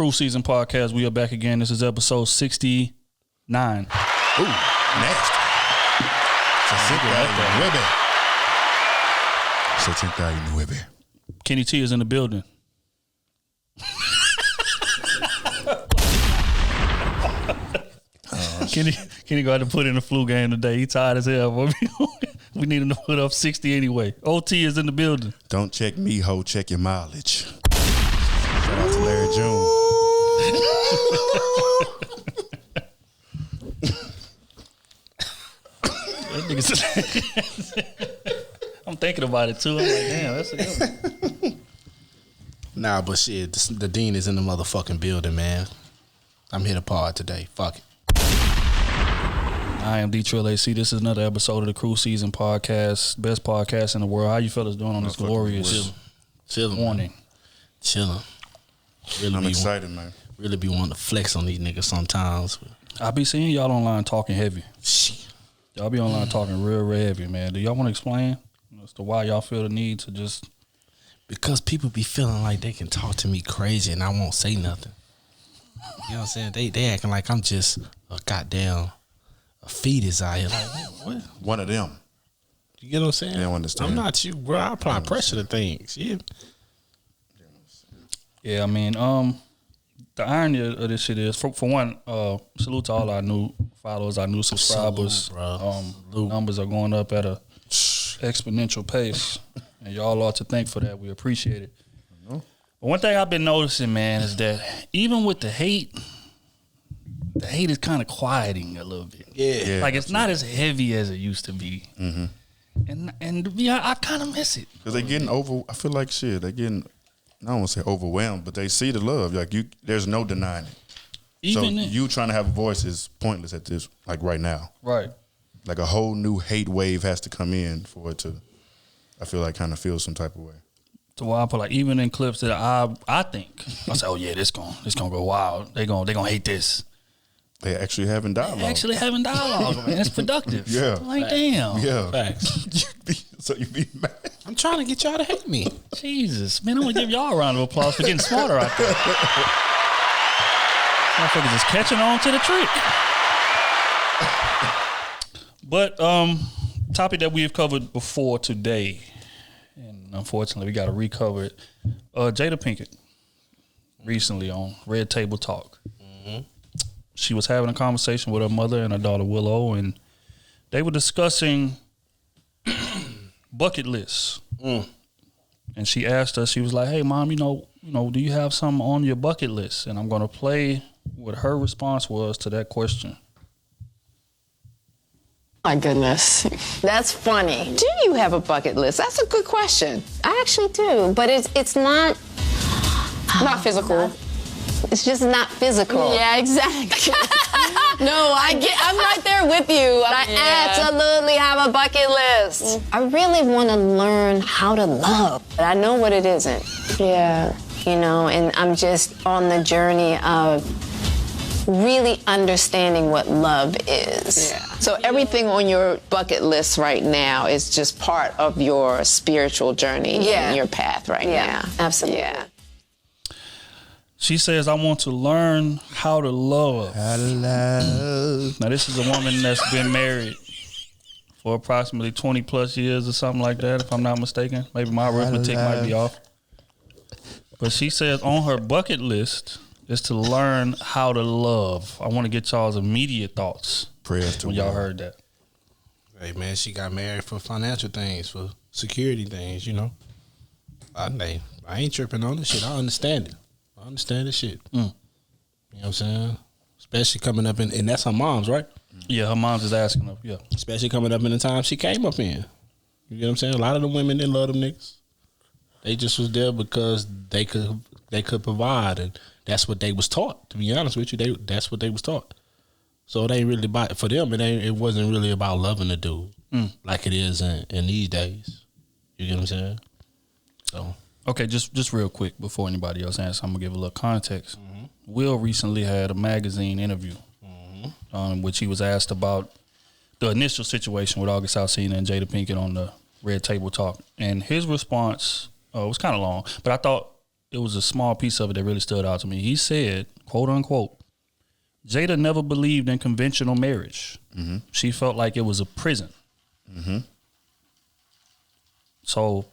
Krew Season Podcast. We are back again. This is episode 69. Ooh, nasty. 69. Kenny T is in the building. Kenny got to put in a flu game today. He tired as hell. We need him to put up 60 anyway. OT is in the building. Don't check me, ho. Check your mileage. Shout out to Larry June. I'm thinking about it too. I'm like, damn, that's a good one. Nah, but shit, the dean is in the motherfucking building, man. I'm here to pod today. Fuck it. I am D Trill AC. This is another episode of the Krew Season Podcast, best podcast in the world. How you fellas doing on this glorious morning? Chilling. Really I'm excited, man. Really be wanting to flex on these niggas sometimes. I be seeing y'all online talking heavy. Shit. Y'all be online talking real heavy, man. Do y'all want to explain as to why y'all feel the need to just... Because people be feeling like they can talk to me crazy and I won't say nothing. You know what I'm saying? They acting like I'm just a goddamn a fetus out here. Like, what? One of them. You get what I'm saying? They don't understand. I'm not you, bro. I apply pressure to things. Yeah. Yeah, I mean, the irony of this shit is, for one, salute to all our new followers, our new subscribers. Salute, numbers are going up at a exponential pace, and y'all are to thank for that. We appreciate it. But one thing I've been noticing, man, is that even with the hate is kind of quieting a little bit. Yeah. Like it's not as heavy as it used to be. Mm-hmm. And yeah, I kind of miss it. Because they getting I feel like shit. They getting, I don't want to say overwhelmed, but they see the love. Like there's no denying it. Even so you trying to have a voice is pointless at this, like right now. Right. Like a whole new hate wave has to come in for it to, I feel like, kind of feel some type of way. So why I put like even in clips that I think I say, oh yeah, this gonna go wild. They gonna hate this. They actually having dialogue. Man. It's productive. Yeah. Like damn. Yeah. Facts. So you be mad. I'm trying to get y'all to hate me. Jesus, man, I'm gonna give y'all a round of applause for getting smarter out there. Motherfuckers is catching on to the trick. But topic that we have covered before today, and unfortunately we got to recover it. Jada Pinkett recently on Red Table Talk. Mm-hmm. She was having a conversation with her mother and her daughter Willow, and they were discussing bucket lists. And she asked us, she was like, "Hey, Mom, you know, do you have something on your bucket list?" And I'm gonna play what her response was to that question. My goodness. That's funny. Do you have a bucket list? That's a good question. I actually do, but it's not physical. It's just not physical. Yeah, exactly. No, I'm right there with you. I absolutely have a bucket list. I really want to learn how to love, but I know what it isn't. Yeah. And I'm just on the journey of really understanding what love is. Yeah. So everything on your bucket list right now is just part of your spiritual journey and your path right now. Yeah, absolutely. Yeah. She says, "I want to learn how to love." Now, this is a woman that's been married for approximately 20 plus years or something like that, if I'm not mistaken. Maybe my arithmetic might be off. But she says on her bucket list is to learn how to love. I want to get y'all's immediate thoughts Prayers to when y'all heard that. Hey, man, she got married for financial things, for security things, I ain't tripping on this shit. I understand it. I understand this shit. You know what I'm saying? Especially coming up and that's her mom's, right? Yeah, her mom's is asking her, yeah. Especially coming up in the time she came up in. You get what I'm saying? A lot of the women, they love them niggas. They just was there because they could provide, and that's what they was taught. To be honest with you, that's what they was taught. So it ain't really about, for them, it wasn't really about loving the dude like it is in these days. You get what I'm saying? So Okay, just real quick before anybody else answers, I'm gonna give a little context. Will recently had a magazine interview, which he was asked about the initial situation with August Alsina and Jada Pinkett on the Red Table Talk, and his response was kind of long, but I thought it was a small piece of it that really stood out to me. He said, quote unquote, Jada never believed in conventional marriage. Mm-hmm. She felt like it was a prison. Mm-hmm. So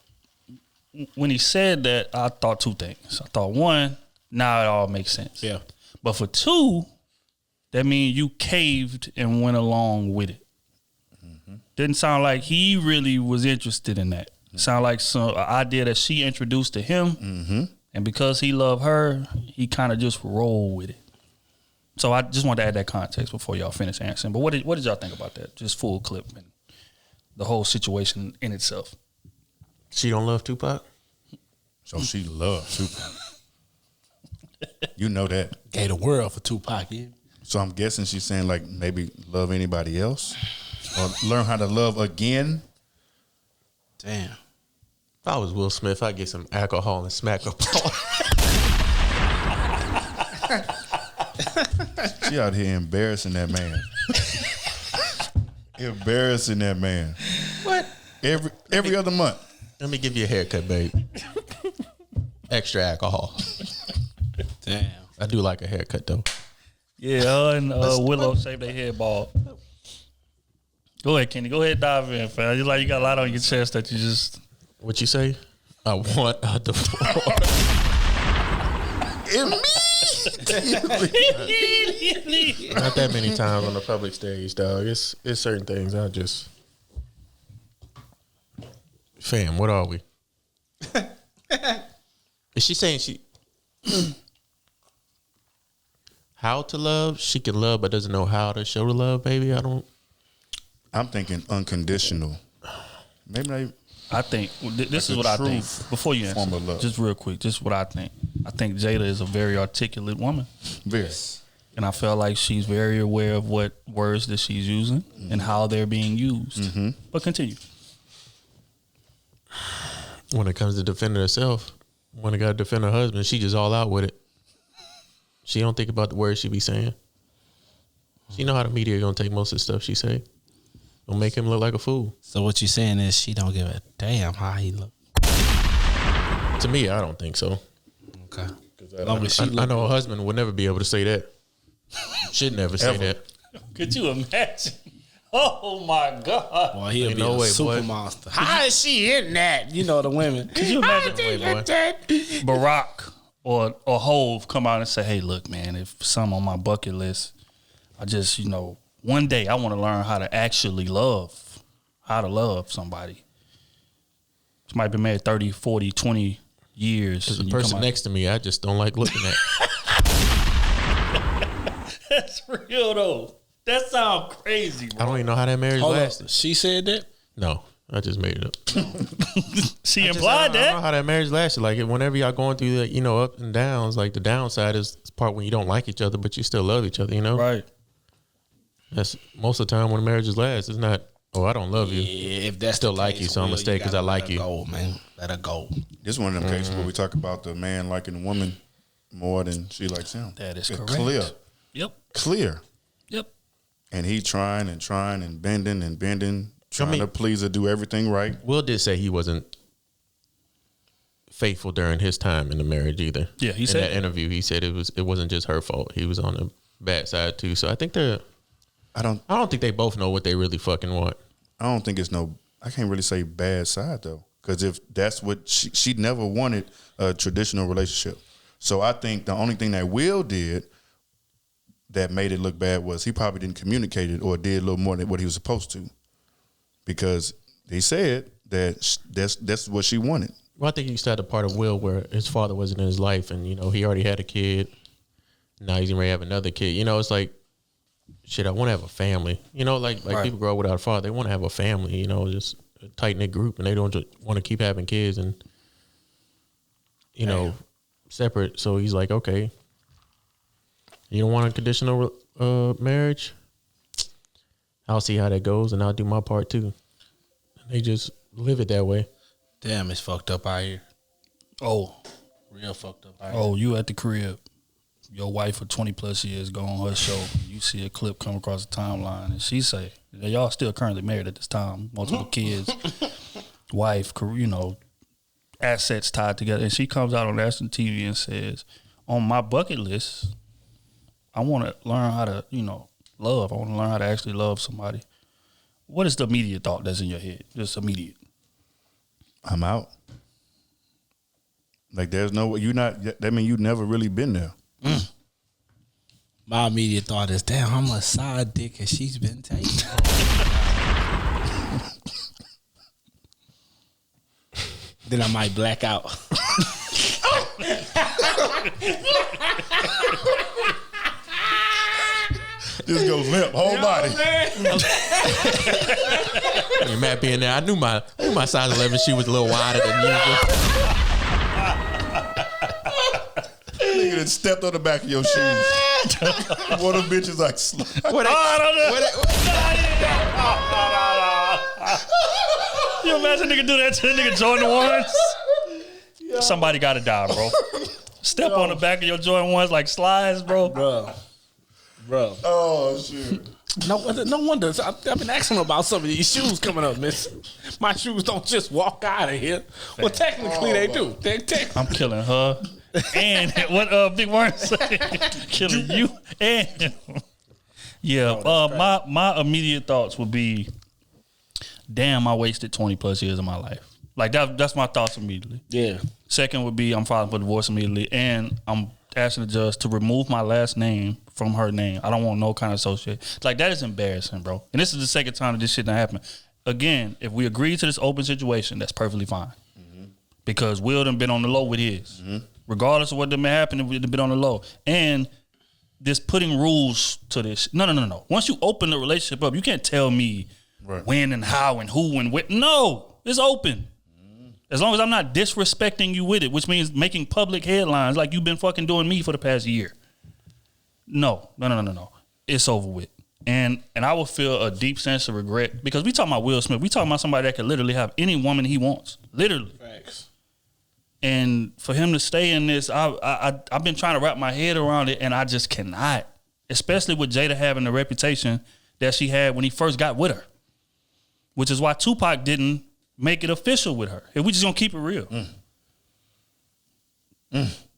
when he said that, I thought two things. I thought, one, now it all makes sense. Yeah. But for two, that means you caved and went along with it. Mm-hmm. Didn't sound like he really was interested in that. Mm-hmm. Sound like some idea that she introduced to him. Mm-hmm. And because he loved her, he kind of just rolled with it. So I just wanted to add that context before y'all finish answering. But what did y'all think about that? Just full clip and the whole situation in itself. She don't love Tupac? So she loves Tupac. You know that. Gave the world for Tupac, yeah. So I'm guessing she's saying like maybe love anybody else or learn how to love again. Damn. If I was Will Smith, I'd get some alcohol and smack up on. She out here embarrassing that man. Embarrassing that man. What? Every other month. Let me give you a haircut, babe. Extra alcohol. Damn. I do like a haircut, though. Yeah, her and Willow shaved their head bald. Go ahead, Kenny. Go ahead, dive in, fam. You like you got a lot on your chest that you just. What you say? I want a divorce. Immediately. Not that many times on the public stage, dog. It's certain things I just. Fam, what are we? Is she saying she how to love? She can love but doesn't know how to show the love, baby. I'm thinking unconditional. Maybe not. I think this is what I think. Before you answer, just real quick, just what I think. I think Jada is a very articulate woman. Very. And I feel like she's very aware of what words that she's using and how they're being used. Mm-hmm. But continue. When it comes to defending herself, when it got to defend her husband, she just all out with it. She don't think about the words she be saying. She know how the media gonna take most of the stuff she say. Gonna make him look like a fool. So what you saying is she don't give a damn how he look. To me, I don't think so. Okay. I know her husband would never be able to say that. Should never say that. Could you imagine? Oh my God! Boy, he'll be a super monster. How is she in that? You know the women. Could you imagine Barack or Hove come out and say, "Hey, look, man, if some on my bucket list, I just, one day I want to learn how to actually love, how to love somebody." She might be married 30, 40, 20 years. Because the person next to me, I just don't like looking at. That's real though. That sounds crazy, bro. I don't even know how that marriage lasted. She said that? No, I just made it up. She implied that? I don't know how that marriage lasted. Like, whenever y'all going through the, up and downs, like the downside is the part when you don't like each other, but you still love each other, Right. That's most of the time when marriages last. It's not, I don't love you. Yeah, if that's still like you, so I'm going to stay because I like you. Go, man. Let her go. This is one of them cases where we talk about the man liking the woman more than she likes him. That is correct. Clear. Yep. Clear. Yep. And he trying and bending, trying to please her, do everything right. Will did say he wasn't faithful during his time in the marriage either. Yeah, he said in that interview, he said it wasn't just her fault. He was on the bad side too. So I think I don't think they both know what they really fucking want. I don't think it's I can't really say bad side though, because if that's what she never wanted a traditional relationship. So I think the only thing that Will did that made it look bad was he probably didn't communicate it or did a little more than what he was supposed to, because he said that that's what she wanted. Well, I think you started a part of Will where his father wasn't in his life, and he already had a kid. Now he's gonna have another kid. It's like, shit, I want to have a family. Like right. People grow up without a father, they want to have a family. Just a tight knit group, and they don't just want to keep having kids and separate. So he's like, okay. You don't want a conditional marriage? I'll see how that goes, and I'll do my part too. And they just live it that way. Damn, it's fucked up out here. Oh. Real fucked up out here. Oh, you at the crib. Your wife for 20 plus years go on her show. You see a clip come across the timeline, and she say, y'all still currently married at this time, multiple kids, wife, assets tied together. And she comes out on national TV and says, on my bucket list, I want to learn how to, love. I want to learn how to actually love somebody. What is the immediate thought that's in your head? Just immediate. I'm out. Like there's no you not. That mean you never really been there. My immediate thought is, damn, how much side dick has she's been taking? Then I might black out. Just goes limp, whole body. You're mad being there. I knew my size 11 shoe was a little wider than usual. Nigga that stepped on the back of your shoes. One of them bitches like. You imagine a nigga do that to a nigga Jordan 1s? Somebody gotta die, bro. Step on the back of your Jordan 1s like slides, bro. Bro. Oh shit. No wonder. I've been asking him about some of these shoes coming up, miss. My shoes don't just walk out of here. Well, technically they do. I'm killing her. And what Big Worm say? Killing you and him. Yeah, my immediate thoughts would be, damn, I wasted 20 plus years of my life. Like that's my thoughts immediately. Yeah. Second would be I'm filing for divorce immediately, and I'm asking the judge to remove my last name from her name. I don't want no kind of association. Like that is embarrassing, bro. And this is the second time that this shit done happened. Again, if we agree to this open situation, that's perfectly fine. Because Will done been on the low with his. Regardless of what done may happen, it been on the low. And this putting rules to this. No. Once you open the relationship up, you can't tell me when and how and who and what. No, it's open. As long as I'm not disrespecting you with it, which means making public headlines like you've been fucking doing me for the past year. No. It's over with. And I will feel a deep sense of regret because we talking about Will Smith. We talking about somebody that could literally have any woman he wants. Literally. Facts. And for him to stay in this, I've been trying to wrap my head around it, and I just cannot. Especially with Jada having the reputation that she had when he first got with her. Which is why Tupac didn't make it official with her. If we just gonna keep it real.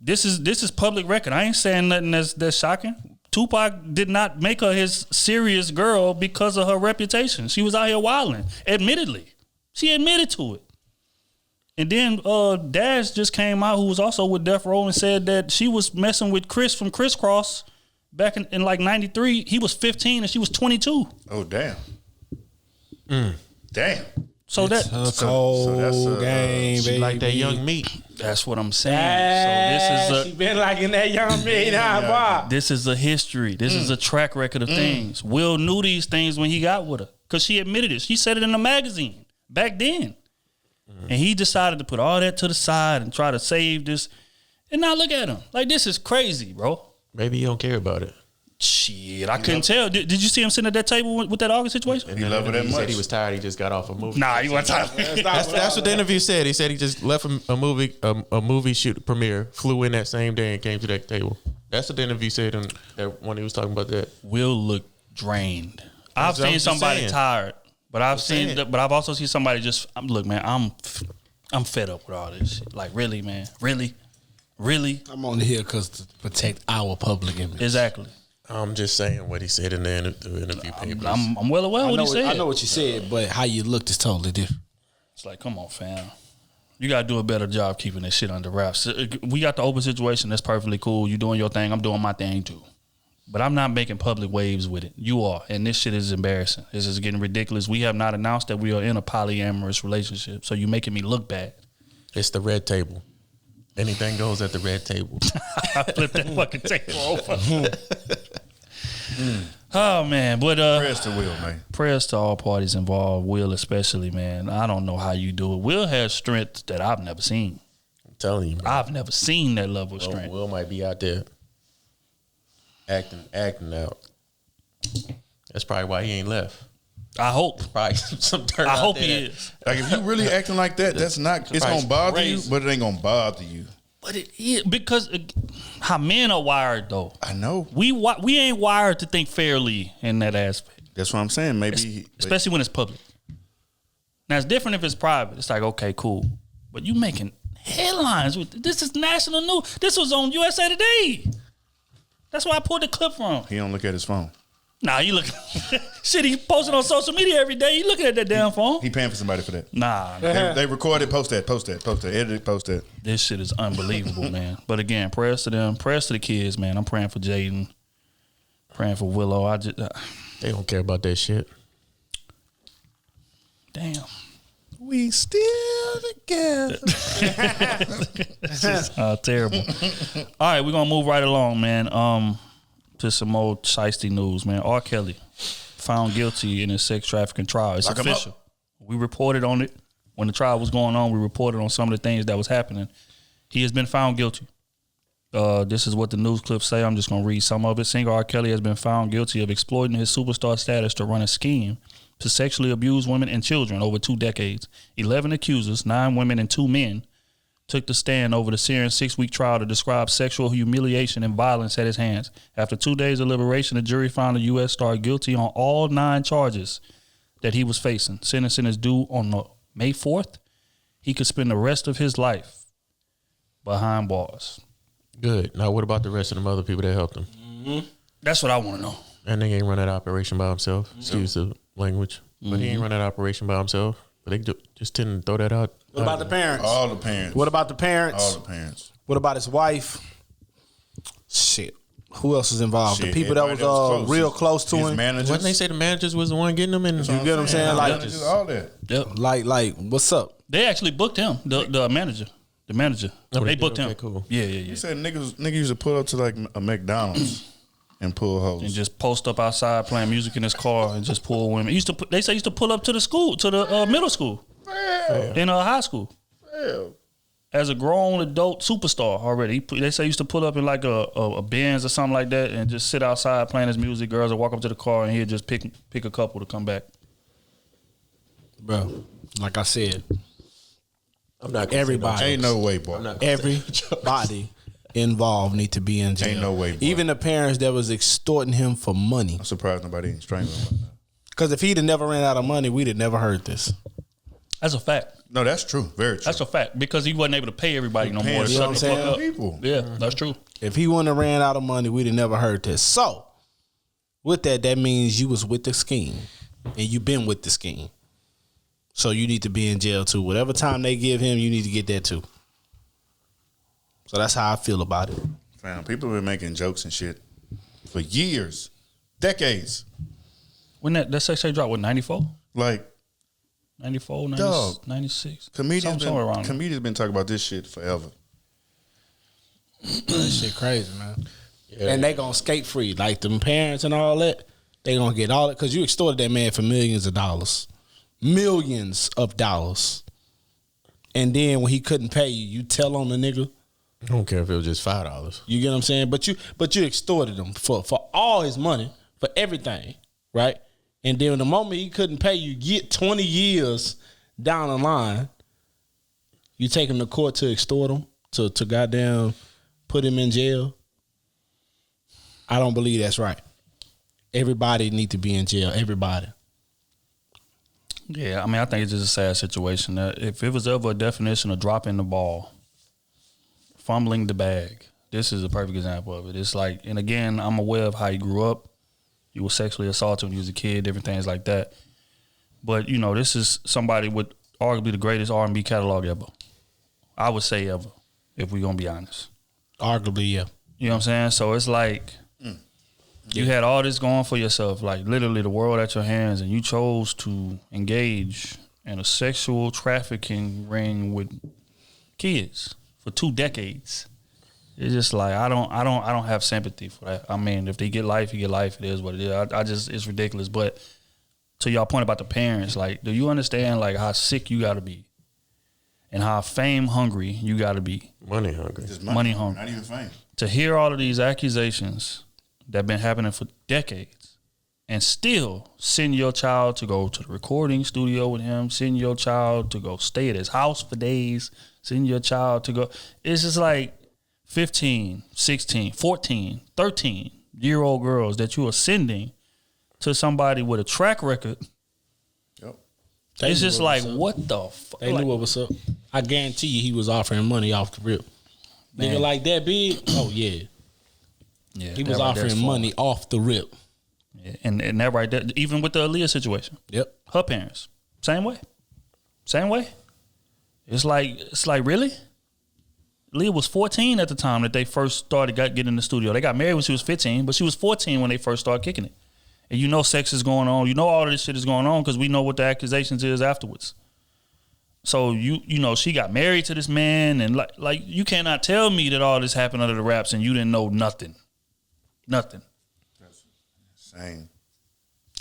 This is public record. I ain't saying nothing that's shocking. Tupac did not make her his serious girl because of her reputation. She was out here wilding. Admittedly. She admitted to it. And then Dash just came out, who was also with Death Row, and said that she was messing with Chris from Criss Cross back in like 93. He was 15 and she was 22. Oh, damn. Damn. So It's that's a cold game, She baby. like that young meat. that's what I'm saying. So She been like in that young meat, boy. this is a history. This is a track record of things. Will knew these things when he got with her because she admitted it. She said it in a magazine back then. And he decided to put all that to the side and try to save this. And now look at him. Like, this is crazy, bro. Maybe he don't care about it. Shit, I couldn't tell. Did you see him sitting at that table with that August situation? He loved it that He said much. he was tired. He just got off a movie. Nah, you want to That's what the interview said. He said he just left a movie shoot premiere, flew in that same day, and came to that table. That's what the interview said when he was talking about that. Will look drained. I've That's what I'm seen just somebody saying. tired, but I've also seen somebody just look, man. I'm fed up with all this shit. Like, really, man, really. I'm on here because to protect our public image. Exactly. I'm just saying what he said in the interview papers. I'm well aware what he said. I know what you said, but how you looked is totally different. It's like, come on, fam. You gotta do a better job keeping this shit under wraps. We got the open situation. That's perfectly cool. You doing your thing. I'm doing my thing too. But I'm not making public waves with it. You are. And this shit is embarrassing. This is getting ridiculous. We have not announced that we are in a polyamorous relationship. So you're making me look bad. It's the red table. Anything goes at the red table. I flipped that fucking table over. Oh, man. But Prayers to Will, man. prayers to all parties involved. Will especially, man. I don't know how you do it. Will has strength that I've never seen. I'm telling you, bro. I've never seen that level of strength. Will might be out there acting out. That's probably why he ain't left. I hope. Probably some dirt I out hope there he that- is. Like, if you really acting like that, that's not. It's gonna bother you, but it ain't gonna bother you. But it is because how men are wired, though. I know. We ain't wired to think fairly in that aspect, That's what I'm saying. Maybe, especially when it's public. Now it's different if it's private. It's like, okay, cool, but you making headlines. This is national news. This was on USA Today. That's where I pulled the clip from. He don't look at his phone. Nah, you look. Shit, he posting on social media every day. You looking at that damn phone? He paying for somebody for that. Nah. They record it, post that, edit it, post that. This shit is unbelievable, man. But again, prayers to them. Prayers to the kids, man. I'm praying for Jaden. Praying for Willow. They don't care about that shit. Damn. We still together. This is terrible. All right, we're gonna move right along, man. To some more shiesty news, man. R. Kelly found guilty in his sex trafficking trial. It's official. We reported on it when the trial was going on. We reported on some of the things that was happening. He has been found guilty. This is what the news clips say. I'm just gonna read some of it. Singer R. Kelly has been found guilty of exploiting his superstar status to run a scheme to sexually abuse women and children over 2 decades. 11 accusers, 9 women and 2 men, took the stand over the searing 6-week trial to describe sexual humiliation and violence at his hands. After 2 days of deliberation, the jury found the U.S. star guilty on all 9 charges that he was facing. Sentencing is due on May 4th. He could spend the rest of his life behind bars. Good. Now, what about the rest of them other people that helped him? Mm-hmm. That's what I want to know. That nigga ain't run that operation by himself. Excuse the language. But he ain't run that operation by himself. But they just tend to throw that out. What about the parents? All the parents. What about the parents? All the parents. What about his wife? Shit. Who else was involved? Shit, The people that was real close to him. Managers. Wasn't they say the managers was the one getting them in? You get what I'm saying? Like, all that. Yep. like, what's up? They actually booked him, the manager. The manager. Oh, they they booked did? him. Okay, cool. Yeah. He said niggas used to pull up to like a McDonald's and pull hoes. And just post up outside playing music in his car and just pull women. They say he used to pull up to the school, to the middle school, in high school. As a grown adult superstar already. They say he used to pull up in like a Benz or something like that and just sit outside playing his music. Girls would walk up to the car and he'd just pick a couple to come back. Bro, like I said, I'm not. Everybody. Ain't no way, boy. Everybody involved need to be in jail. Ain't no way, boy. Even the parents that was extorting him for money. I'm surprised nobody ain't strangling him right now. Because if he'd have never ran out of money, we'd have never heard this. That's a fact. No, that's true. Very true. That's a fact because he wasn't able to pay everybody no more. you know what I'm saying? People. Yeah, that's true. If he wouldn't have ran out of money, we'd have never heard this. So, with that means you was with the scheme. And you been with the scheme. So you need to be in jail too. Whatever time they give him, you need to get that too. So that's how I feel about it. Fam, people have been making jokes and shit for years, decades. When that sex tape dropped, what, 94? Like 94, Dog. 96? Comedians been talking about this shit forever. That shit crazy, man. Yeah. And they gonna skate free. Like them parents and all that, they gonna get all it because you extorted that man for millions of dollars. Millions of dollars. And then when he couldn't pay you, you tell on the nigga. I don't care if it was just $5. You get what I'm saying? But you extorted him for all his money, for everything, right? And then the moment he couldn't pay you, get 20 years down the line, you take him to court to extort him, to goddamn put him in jail. I don't believe that's right. Everybody need to be in jail. Everybody. Yeah, I mean, I think it's just a sad situation. If it was ever a definition of dropping the ball, fumbling the bag, this is a perfect example of it. It's like, and again, I'm aware of how he grew up. You were sexually assaulted when you was a kid, different things like that. But, you know, this is somebody with arguably the greatest R&B catalog ever. I would say ever, if we're going to be honest. Arguably, yeah. You know what I'm saying? So it's like you had all this going for yourself, like literally the world at your hands, and you chose to engage in a sexual trafficking ring with kids for 2 decades. It's just like I don't have sympathy for that. I mean, if they get life, you get life. It is what it is. It's ridiculous. But to y'all point about the parents, like, do you understand like how sick you got to be, and how fame hungry you got to be? Money hungry. Just money hungry. Not even fame. To hear all of these accusations that been happening for decades, and still send your child to go to the recording studio with him, send your child to go stay at his house for days, send your child to go. It's just like 15, 16, 14, 13-year-old girls that you are sending to somebody with a track record. Yep. It's just like, what the fuck? They knew what was up. I guarantee you he was offering money off the rip. Man. Nigga like that big? Oh yeah. Yeah, He was offering money off the rip. Yeah, and that right there, even with the Aaliyah situation. Yep. Her parents, same way. It's like really? Aaliyah was 14 at the time that they first started getting in the studio. They got married when she was 15, but she was 14 when they first started kicking it. And you know sex is going on. You know all of this shit is going on because we know what the accusations is afterwards. So you know she got married to this man, and like you cannot tell me that all this happened under the wraps and you didn't know nothing. Nothing. That's insane.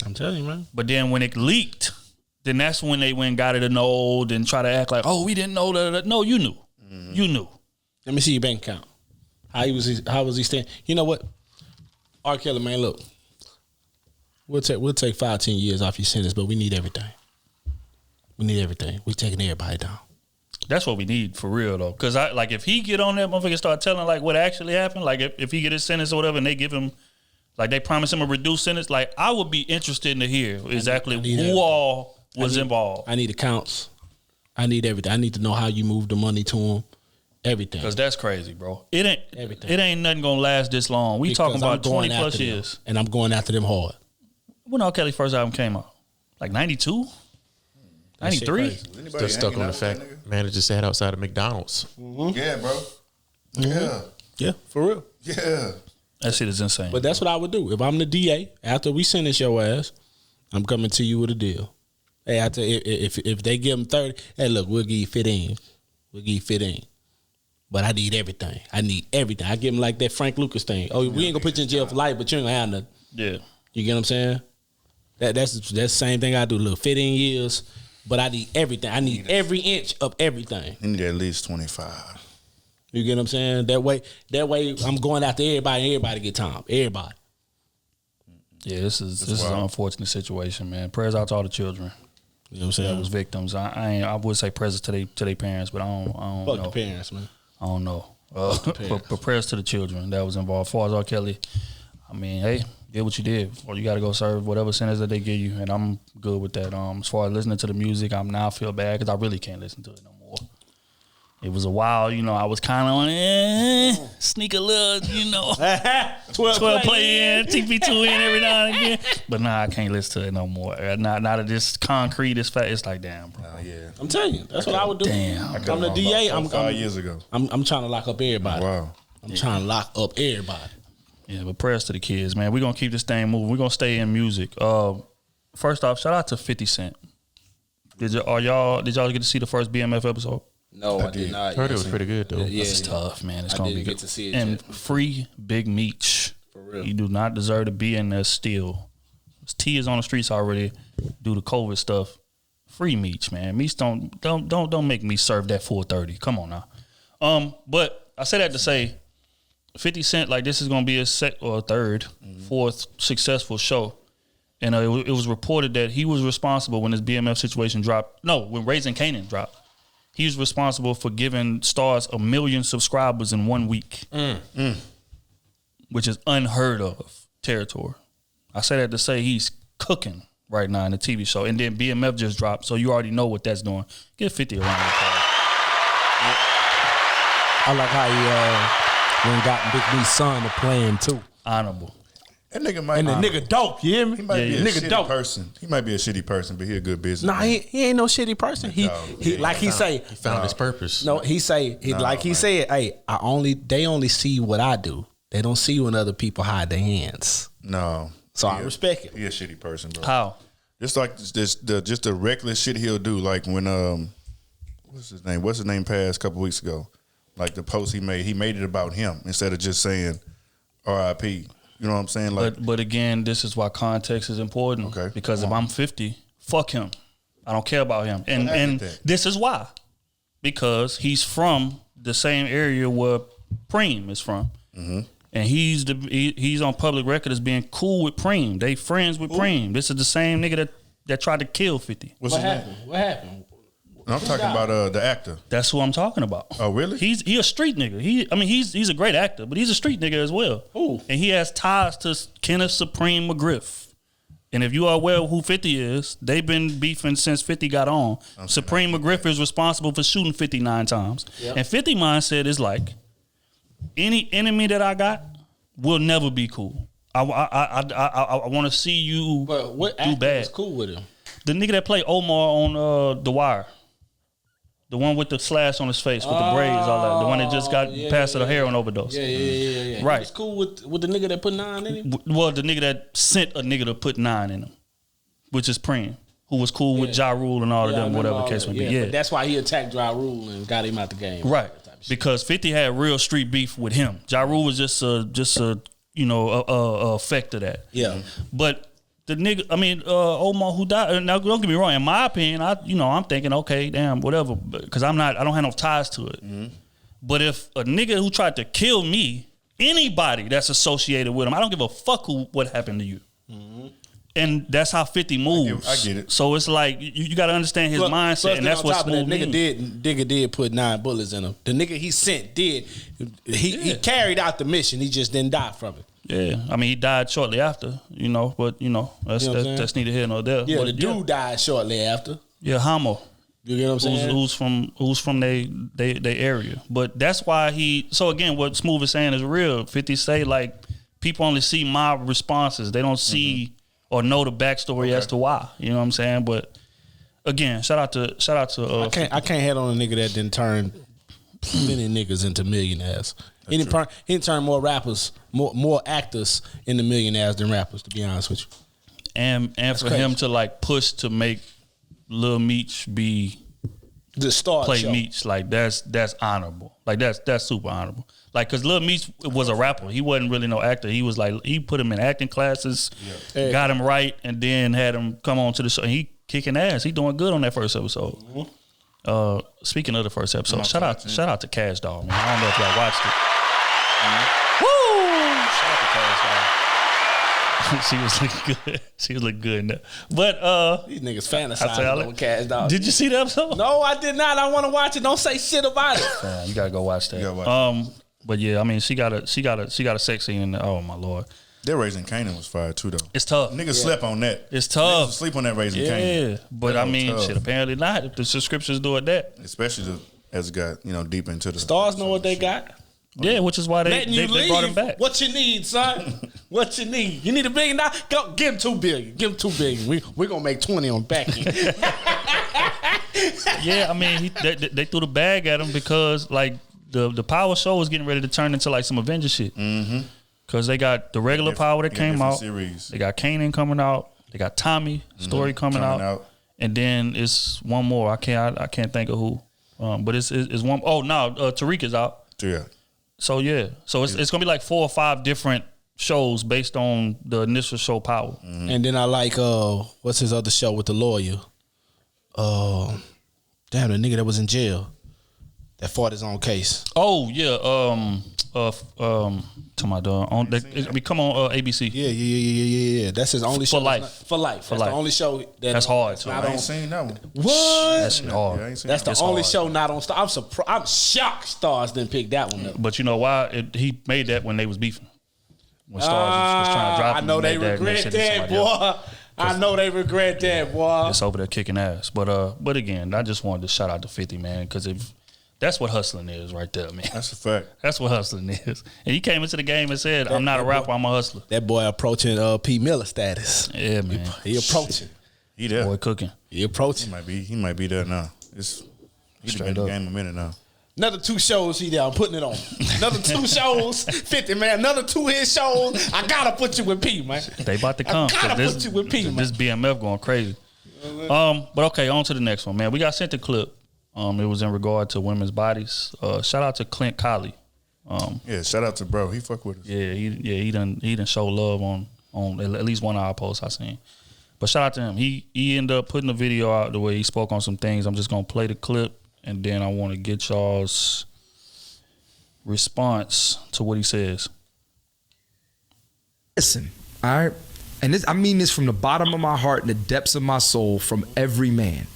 I'm telling you, man. But then when it leaked, then that's when they went and got it annulled and try to act like, oh, we didn't know that. No, you knew. Mm-hmm. You knew. Let me see your bank account. How was he staying? You know what? R. Kelly, man, look. We'll take 5-10 years off your sentence, but we need everything. We need everything. We taking everybody down. That's what we need for real though. Cause if he get on that motherfucker and start telling like what actually happened, like if he get his sentence or whatever and they give him, like they promise him a reduced sentence, like I would be interested to hear exactly who all was involved. I need accounts. I need everything. I need to know how you move the money to him. Everything. Cause that's crazy, bro. It ain't everything. It ain't nothing gonna last this long. We talking about 20 plus years. And I'm going after them hard. When R. Kelly's first album came out? Like 92? 93? Still stuck on the fact manager sat outside of McDonald's. Mm-hmm. Yeah, bro. Mm-hmm. Yeah. Yeah, for real. Yeah. That shit is insane. But that's what I would do. If I'm the DA, after we sentence your ass, I'm coming to you with a deal. Hey, if they give them 30, hey, look, we'll give you 15. We'll give you 15. But I need everything. I give them like that Frank Lucas thing. Oh, we ain't gonna put you in jail for life, but you ain't gonna have nothing. Yeah. You get what I'm saying? That's the same thing I do. Look, 15 years, but I need everything. I need every inch of everything. You need at least 25. You get what I'm saying? That way I'm going after everybody and everybody get time. Everybody. Yeah, this is an unfortunate situation, man. Prayers out to all the children. You know what I'm saying? That was victims. I would say prayers to their parents, but I don't know. Fuck the parents, man. I don't know. But prayers to the children that was involved. As far as R. Kelly, I mean, hey, did what you did, or you got to go serve whatever sentence that they give you, and I'm good with that. As far as listening to the music, I feel bad because I really can't listen to it no more. It was a while, I was kind of on sneak a little, 12 play in, TP2 in every now and again. But nah, I can't listen to it no more. Not of this concrete, this fact. It's like, damn, bro. Yeah. I'm telling you, that's what I would do. Damn. I'm the DA. I'm 5 years ago. I'm trying to lock up everybody. Wow. I'm trying to lock up everybody. Yeah, but prayers to the kids, man. We're going to keep this thing moving. We're going to stay in music. First off, shout out to 50 Cent. Did y'all get to see the first BMF episode? No, I did not. Heard it was pretty good though. Yeah, It's tough, man. It's going to be good. Get to see it and yet. free Big Meech. For real. You do not deserve to be in there still. T is on the streets already due to COVID stuff. Free Meech, man. Meech don't make me serve that full 30. Come on now. But I say that to say 50 Cent, like this is gonna be a fourth successful show. And it was reported that he was responsible when this BMF situation dropped. No, when Raising Kanan dropped. He was responsible for giving Stars 1 million subscribers in 1 week. Which is unheard of territory. I say that to say he's cooking right now in the TV show. And then BMF just dropped, so you already know what that's doing. Get 50 around the applause. I like how he went and got Big B's son to play him too. Honorable. That nigga might And the nigga dope, you hear me? He might be a nigga shitty dope. person. He might be a shitty person, but he a good business. Nah, he ain't no shitty person. He like he say, He found his purpose. no, he say, he said, hey, they only see what I do. They don't see when other people hide their hands. No. So I respect it. He a shitty person, bro. How? Just like just the reckless shit he'll do. Like when what's his name passed a couple weeks ago. Like the post he made it about him instead of just saying R.I.P. You know what I'm saying? Like, But again, this is why context is important. Okay. Because if I'm 50, fuck him. I don't care about him. And this is why. Because he's from the same area where Preem is from. Mm-hmm. And he's on public record as being cool with Preem. They friends with Preem. This is the same nigga that tried to kill 50. What happened? What happened? I'm talking about the actor. That's who I'm talking about. Oh, really? He a street nigga. He's a great actor, but he's a street nigga as well. Ooh. And he has ties to Kenneth Supreme McGriff. And if you are aware of who 50 is, they've been beefing since 50 got on. Supreme McGriff is responsible for shooting 59 times. Yep. And 50 mindset is like, any enemy that I got will never be cool. I want to see you do bad. Was cool with him? The nigga that played Omar on The Wire. The one with the slash on his face with the braids, all that. The one that just got passed a heroin overdose. Yeah. Right. He was cool with the nigga that put 9 in him? Well, the nigga that sent a nigga to put 9 in him, which is Preem, who was cool with Ja Rule and all of them, whatever the case may be. Yeah, but that's why he attacked Ja Rule and got him out the game. Right. Because 50 had real street beef with him. Ja Rule was just a effect of that. Yeah. But the nigga, Omar who died. Now, don't get me wrong. In my opinion, I'm thinking, okay, damn, whatever, because I don't have no ties to it. Mm-hmm. But if a nigga who tried to kill me, anybody that's associated with him, I don't give a fuck what happened to you. Mm-hmm. And that's how 50 moves. I get it. So it's like you got to understand his mindset, and that's what's moving. Nigga did put 9 bullets in him. The nigga he sent did. He carried out the mission. He just didn't die from it. Yeah, he died shortly after, but that's neither here nor there. Yeah, but the dude died shortly after. Yeah, Homo. You get what I'm saying? Who's from they area. But that's why so again, what Smooth is saying is real. 50 say like people only see my responses. They don't see or know the backstory as to why. You know what I'm saying? But again, shout out to I can't head on a nigga that didn't turn many niggas into millionaires. He didn't turn more rappers, more actors into millionaires than rappers, to be honest with you. And that's for crazy. Him to like push to make Lil Meech be the star play show. Meech, like that's honorable. Like that's super honorable. Like, cause Lil Meech was a rapper. He wasn't really no actor. He was like, he put him in acting classes, got him right, and then had him come on to the show. And he kicking ass. He doing good on that first episode. Mm-hmm. Speaking of the first episode, shout out to Cash Dog, man. I don't know if y'all watched it. Mm-hmm. Woo! Shout out to Cash Dog. She was looking good. She was looking good now. But these niggas fantasizing on Cash Dog. Did you see that episode? No, I did not. I want to watch it. Don't say shit about it. Man, you gotta go watch that. But yeah, she got a sex scene in there. Oh my Lord. Their Raising Kanan was fire too, though. It's tough. Niggas slept on that. It's tough. Niggas sleep on that Raising Kanan. Yeah, but shit. Apparently not. If the subscriptions do it, that especially as it got deep into the stars know what they got. Yeah, which is why they brought him back. What you need, son? What you need? You need $1 billion? Go give him $2 billion. Give him $2 billion. We're gonna make 20 on back end. Yeah, they threw the bag at him because like the Power Show was getting ready to turn into like some Avengers shit. Mm-hmm. Cause they got the regular Power that came out. Series. They got Kanan coming out. They got Tommy story coming out. And then it's one more. I can't think of who. But it's one. Oh no, Tariq is out. Yeah. So yeah, it's gonna be like 4 or 5 different shows based on the initial show Power. Mm-hmm. And then I like what's his other show with the lawyer? Damn, the nigga that was in jail that fought his own case. Oh yeah, to my dog. We come on ABC. Yeah. That's his only show. For life. That's the only show that's hard. So I ain't seen that one. What? That's hard. Yeah, that's the only show not on Star. I'm shocked Stars didn't pick that one up. But you know why? He made that when they was beefing. When Stars was trying to drop him. I know they regret that, boy. I know they regret that, boy. It's over there kicking ass. But again, I just wanted to shout out to 50, man, because that's what hustling is right there, man. That's a fact. That's what hustling is. And he came into the game and said, I'm not a rapper, I'm a hustler. That boy approaching P. Miller status. Yeah, man. He approaching. He there. Boy cooking. He approaching. He might be there now. He's been in the game a minute now. Another 2 shows he there. I'm putting it on. Another 2 shows. 50, man. Another 2 hit shows. I gotta put you with P, man. They about to come. I gotta put you with P, man. This BMF going crazy. But okay, on to the next one, man. We got sent a clip. It was in regard to women's bodies. Shout out to Clint Colley. Yeah, shout out to bro. He fuck with us. Yeah, he done show love on at least one of our posts I seen. But shout out to him. He ended up putting the video out the way he spoke on some things. I'm just gonna play the clip and then I want to get y'all's response to what he says. Listen, all right, and I mean this from the bottom of my heart and the depths of my soul, from every man.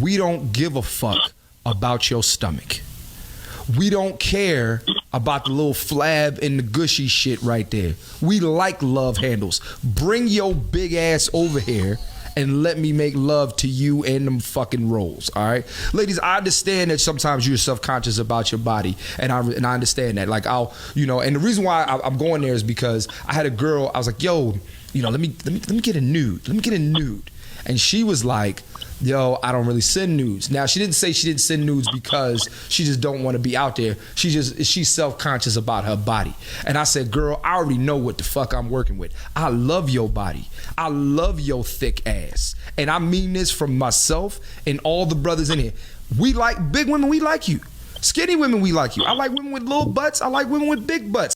We don't give a fuck about your stomach. We don't care about the little flab and the gushy shit right there. We like love handles. Bring your big ass over here and let me make love to you and them fucking rolls, all right? Ladies, I understand that sometimes you're self-conscious about your body, and I understand that. Like, I'll, you know, and the reason why I'm going there is because I had a girl, I was like, yo, you know, let me get a nude. Let me get a nude. And she was like, yo, I don't really send nudes. Now, she didn't say she didn't send nudes because she just don't want to be out there. She's self-conscious about her body. And I said, girl, I already know what the fuck I'm working with. I love your body. I love your thick ass. And I mean this from myself and all the brothers in here. We like big women, we like you. Skinny women, we like you. I like women with little butts. I like women with big butts.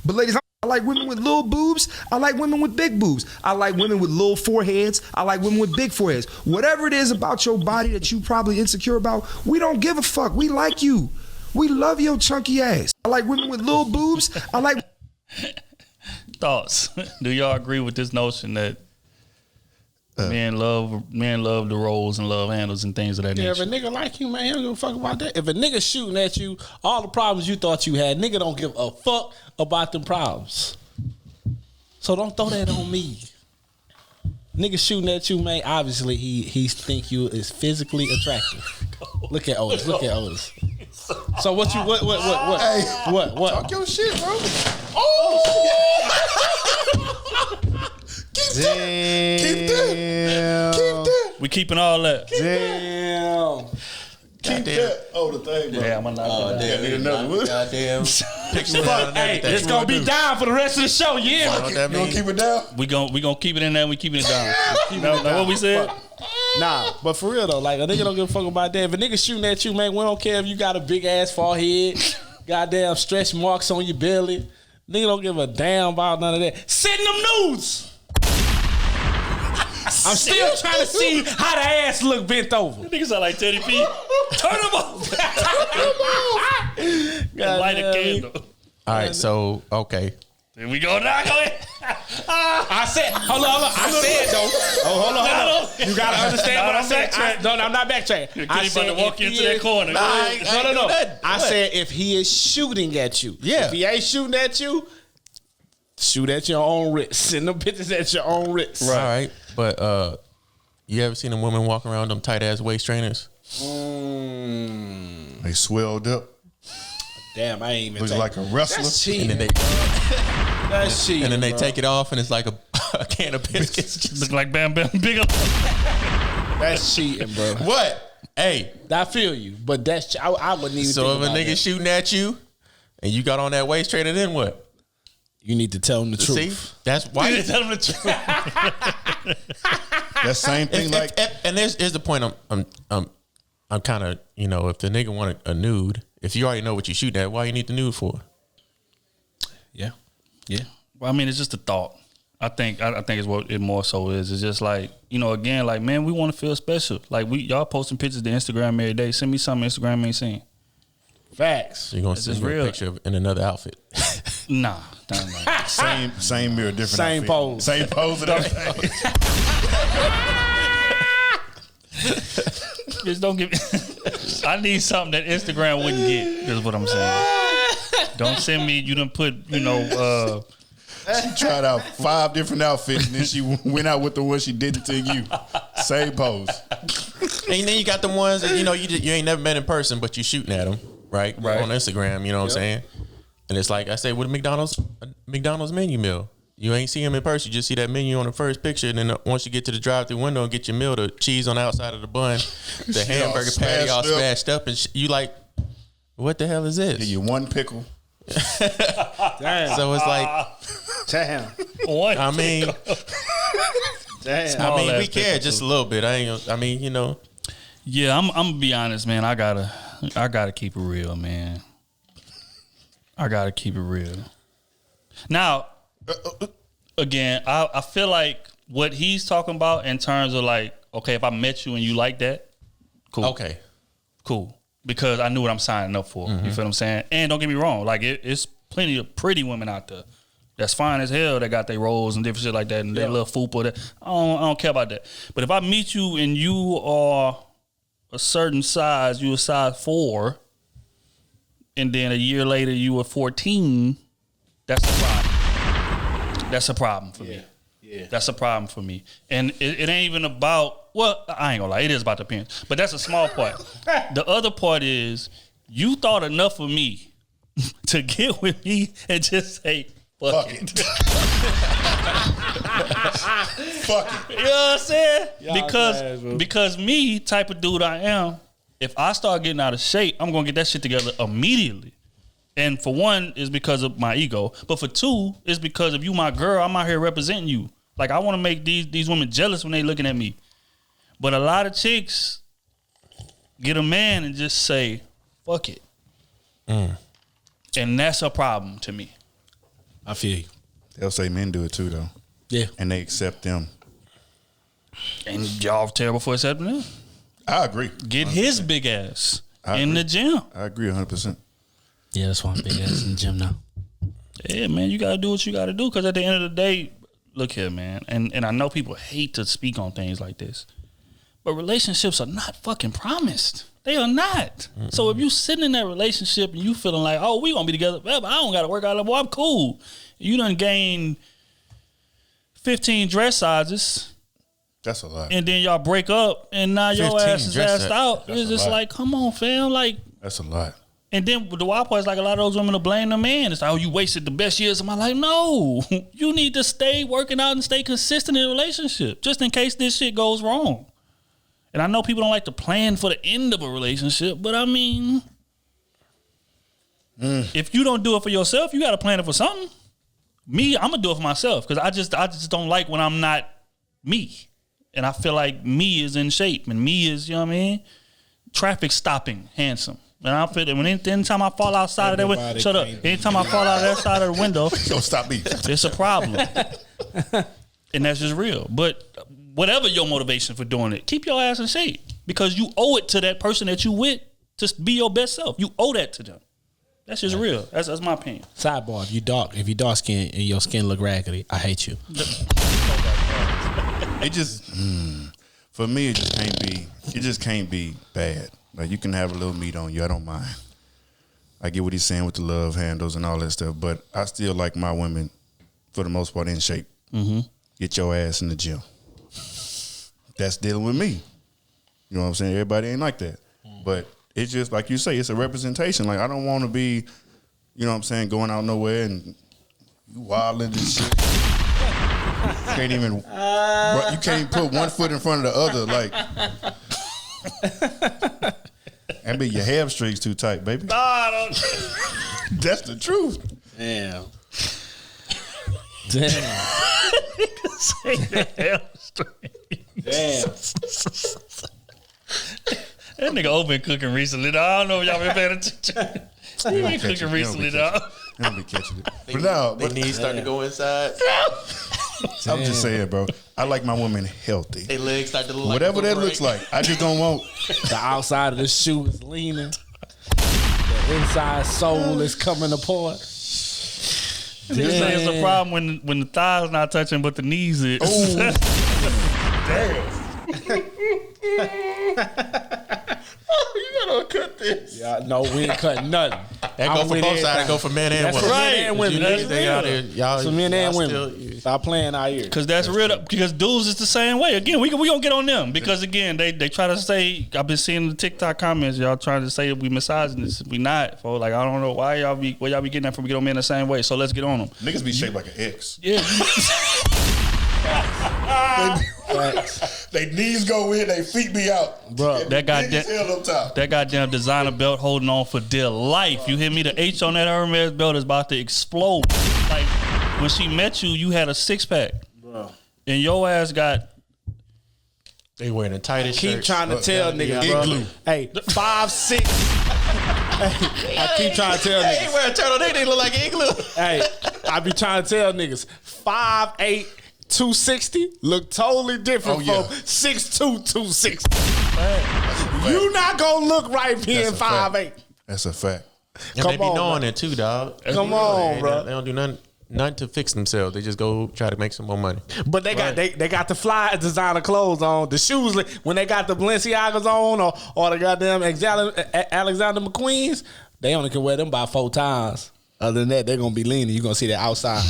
But ladies, I like women with little boobs. I like women with big boobs. I like women with little foreheads. I like women with big foreheads. Whatever it is about your body that you probably insecure about, we don't give a fuck. We like you. We love your chunky ass. I like women with little boobs. I like... Thoughts? Do y'all agree with this notion that men love the rolls and love handles and things of that nature? If a nigga like you, man, he don't give a fuck about that. If a nigga shooting at you, all the problems you thought you had, nigga don't give a fuck about them problems. So don't throw that on me. Nigga shooting at you, man, obviously he think you is physically attractive. Look at Otis. Look at Otis. So what? Hey, what? Talk your shit, bro. Keep that. We keeping all that. Damn. Keep that. Oh, the thing, bro. Yeah, I'm gonna knock it down. Goddamn. Hey, it's gonna be down for the rest of the show. Yeah. You gonna keep it down? We gonna keep it in there. And we keeping it down. Know what we said? Nah, but for real though, like a nigga don't give a fuck about that. If a nigga shooting at you, man, we don't care if you got a big ass forehead, goddamn stretch marks on your belly. Nigga don't give a damn about none of that. Send them nudes. I'm still trying to see how the ass look bent over. Niggas sound like Teddy P. Turn them off. Light a candle. All right, so okay. Here we go now. Go ahead. I said, hold on. I said though. Oh, hold on. You gotta understand what I said. No, I'm not backtracking. I said about to walk into that corner. No. I said if he is shooting at you. Yeah. If he ain't shooting at you, shoot at your own risk. Send them pictures at your own risk. Right. All right. But you ever seen a woman walking around them tight ass waist trainers? They swelled up. Damn, I ain't even. Looks like a wrestler. That's cheating. And then That's cheating. and then they bro. take it off, and it's like a can of biscuits. Look like Bam Bam Big up. That's cheating, bro. What? Hey, I feel you, but that's I wouldn't even. so think if a about nigga that. shooting at you, and you got on that waist trainer, then what? You need to tell him the See, truth. that's why. You tell them the truth. That same thing, And here's the point. I'm kind of, you know, if the nigga want a nude, if you already know what you shooting at, why you need the nude for? Yeah. Well, I mean, it's just a thought. I think it's what it more so is. It's just like, you know, again, like, man, we want to feel special. Like, y'all posting pictures to Instagram every day. Send me something Instagram ain't seen. Facts. So you're gonna send me a picture in another outfit. Nah. same mirror, different Same outfit. pose. Same pose and everything. Just don't give me. I need something that Instagram wouldn't get. Is what I'm saying. Don't send me. You done put. You know. She tried out 5 different outfits and then she went out with the one she didn't to you. Same pose. And then you got the ones that, you know, you ain't never met in person, but you shooting at them, right? On Instagram, you know what I'm saying? And it's like I say with a McDonald's menu meal. You ain't see them in person. You just see that menu on the first picture, and then once you get to the drive-through window and get your meal, the cheese on the outside of the bun, the hamburger patty all smashed up, and you like, what the hell is this? Give you one pickle. Damn. So it's like, Damn. What? I mean, Damn. we care just a little bit. You know. Yeah, I'm gonna be honest, man. I gotta keep it real, man. I gotta keep it real. Now, again, I feel like what he's talking about in terms of like, okay, if I met you and you like that, cool. Okay. Cool. Because I knew what I'm signing up for. You feel what I'm saying? And don't get me wrong, like it's plenty of pretty women out there that's fine as hell that got their rolls and different shit like that and their little fupa. That I don't care about that. But if I meet you and you are a certain size, you a size 4, and then a year later you were 14, that's a problem. That's a problem for me. Yeah. That's a problem for me. And it ain't even about, well, I ain't gonna lie, it is about the parents, but that's a small part. The other part is you thought enough of me to get with me and just say, fuck it. Fuck it. You know what I'm saying? Because me, type of dude I am, if I start getting out of shape, I'm gonna get that shit together immediately. And for one, it's because of my ego. But for two, it's because if you my girl, I'm out here representing you. Like, I want to make these women jealous when they looking at me. But a lot of chicks get a man and just say, fuck it. And that's a problem to me. I feel you. They'll say men do it too, though. Yeah. And they accept them. And y'all terrible for accepting them. I agree. Get 100%. His big ass I in agree. the gym. I agree 100%. Yeah, that's why I'm big ass in the gym now. Yeah, man, you got to do what you got to do. Because at the end of the day, look here, man. And I know people hate to speak on things like this. But relationships are not fucking promised. They are not. Mm-hmm. So if you sitting in that relationship and you feeling like, oh, we gonna be together forever, I don't gotta work out, boy, I'm cool. You done gained 15 dress sizes. That's a lot. And then y'all break up and now your ass is assed out. It's just like, come on, fam. Like, that's a lot. And then the wild part is like a lot of those women will blame the man. It's like, oh, you wasted the best years of my life. No, you need to stay working out and stay consistent in a relationship just in case this shit goes wrong. And I know people don't like to plan for the end of a relationship, but I mean, if you don't do it for yourself, you got to plan it for something. Me, I'm gonna do it for myself because I just don't like when I'm not me, and I feel like me is in shape and me is, you know what I mean, traffic stopping handsome. And I feel that when anytime I fall outside of that window, shut up. Anytime I fall out of that side of the window, don't stop me. It's a problem, and that's just real. But whatever your motivation for doing it, keep your ass in shape because you owe it to that person that you with to be your best self. You owe that to them. That's just real. That's my opinion. Sidebar: if you dark skin and your skin look raggedy, I hate you. It just for me, it just can't be bad. Like, you can have a little meat on you. I don't mind. I get what he's saying with the love handles and all that stuff, but I still like my women, for the most part, in shape. Mm-hmm. Get your ass in the gym. That's dealing with me. You know what I'm saying? Everybody ain't like that. But it's just, like you say, it's a representation. Like, I don't want to be, you know what I'm saying, going out nowhere and you wilding and shit. You can't put one foot in front of the other. Like, and be your hamstrings too tight, baby. That's the truth. Damn. Say the hamstring. Damn. That nigga open cooking recently. Dog. I don't know if y'all been paying attention. He been cooking recently, dog. I don't be catching it. But no, They knees starting to go inside. I'm just saying, bro. I like my woman healthy. Their legs start to look whatever like that looks like. I just don't want The outside of the shoe is leaning. The inside sole is coming apart. Nigga say it's a problem when the thighs not touching, but the knees is. Damn. You gotta cut this. Yeah, no, we ain't cutting nothing. That go for both sides. That go for men and That's women. for men and women. That's They out there, y'all, for men and y'all women. Stop playing out here. Cause that's real. Because dudes is the same way. Again, we gonna get on them because again they try to say, I've been seeing the TikTok comments, y'all trying to say that we misogynist. We not. For like, I don't know why y'all be getting that from. We get on men the same way. So let's get on them. Niggas be shaped like an X. Yeah. They knees go in, they feet be out. Bro, that goddamn designer belt holding on for dear life. You hear me? The H on that Hermes belt is about to explode. Like when she met you, you had a 6-pack. Bro. And your ass got. They wearing the tightest keep shirts. trying to tell niggas, bro. Igloo. Hey, 5'6". Hey, I keep trying to tell They niggas. ain't wearing turtleneck. They look like Igloo. Hey, I be trying to tell niggas 5'8", 260 look totally different from 6'2", 260. You not gonna look right being 5'8". That's a fact. And Come they be on, knowing bro. it too, dog. Come on, bro. They don't do nothing to fix themselves. They just go try to make some more money. But they got they got the fly designer clothes on. The shoes, when they got the Balenciagas on or the goddamn Alexander McQueen's, They only can wear them about 4 times. Other than that, they're gonna be leaning. You're gonna see that outside.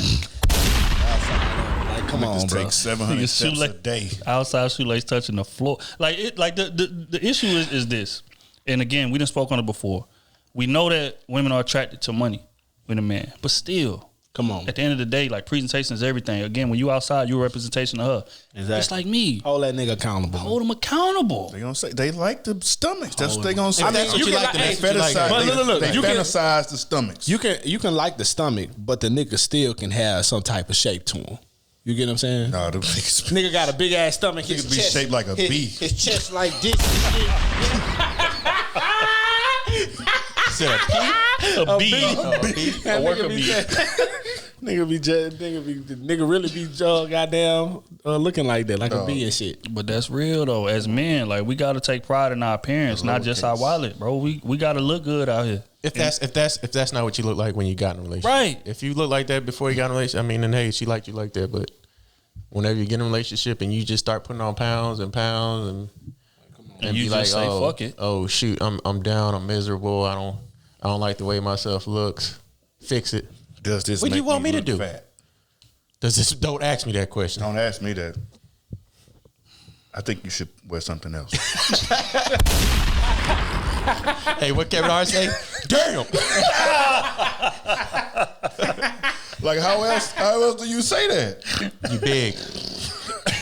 Like, come on, bro. Take 700 steps a day. Outside shoelace touching the floor. Like it. Like the issue is this. And again, we done spoke on it before. We know that women are attracted to money with a man, but still, come on. At the end of the day, like presentation is everything. Again, when you outside, you're a representation of her. Exactly. Just like me. Hold that nigga accountable. Hold him accountable. They gonna say they like the stomachs. That's what they gonna say. I mean, that's what you like. They fantasize the stomachs. You can like the stomach, but the nigga still can have some type of shape to him. You get what I'm saying? No, the niggas, nigga got a big ass stomach. His be chest shaped like a bee. His chest like this. Said a bee. A worker bee. Nigga really be goddamn looking like that, like a bee and shit. But that's real though. As men, like we got to take pride in our appearance, not just our wallet, bro. We got to look good out here. If that's not what you look like when you got in a relationship, right? If you look like that before you got in a relationship, I mean, then hey, she liked you like that. But whenever you get in a relationship and you just start putting on pounds and pounds and you be just like, say fuck it. Oh shoot, I'm down, I'm miserable. I don't like the way myself looks. Fix it. Does this? What do you want me to do? Fat? Does this? Don't ask me that question. Don't ask me that. I think you should wear something else. Hey, what Kevin Hart say? Damn. Like how else do you say that? You big.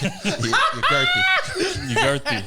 You're girthy. You girthy.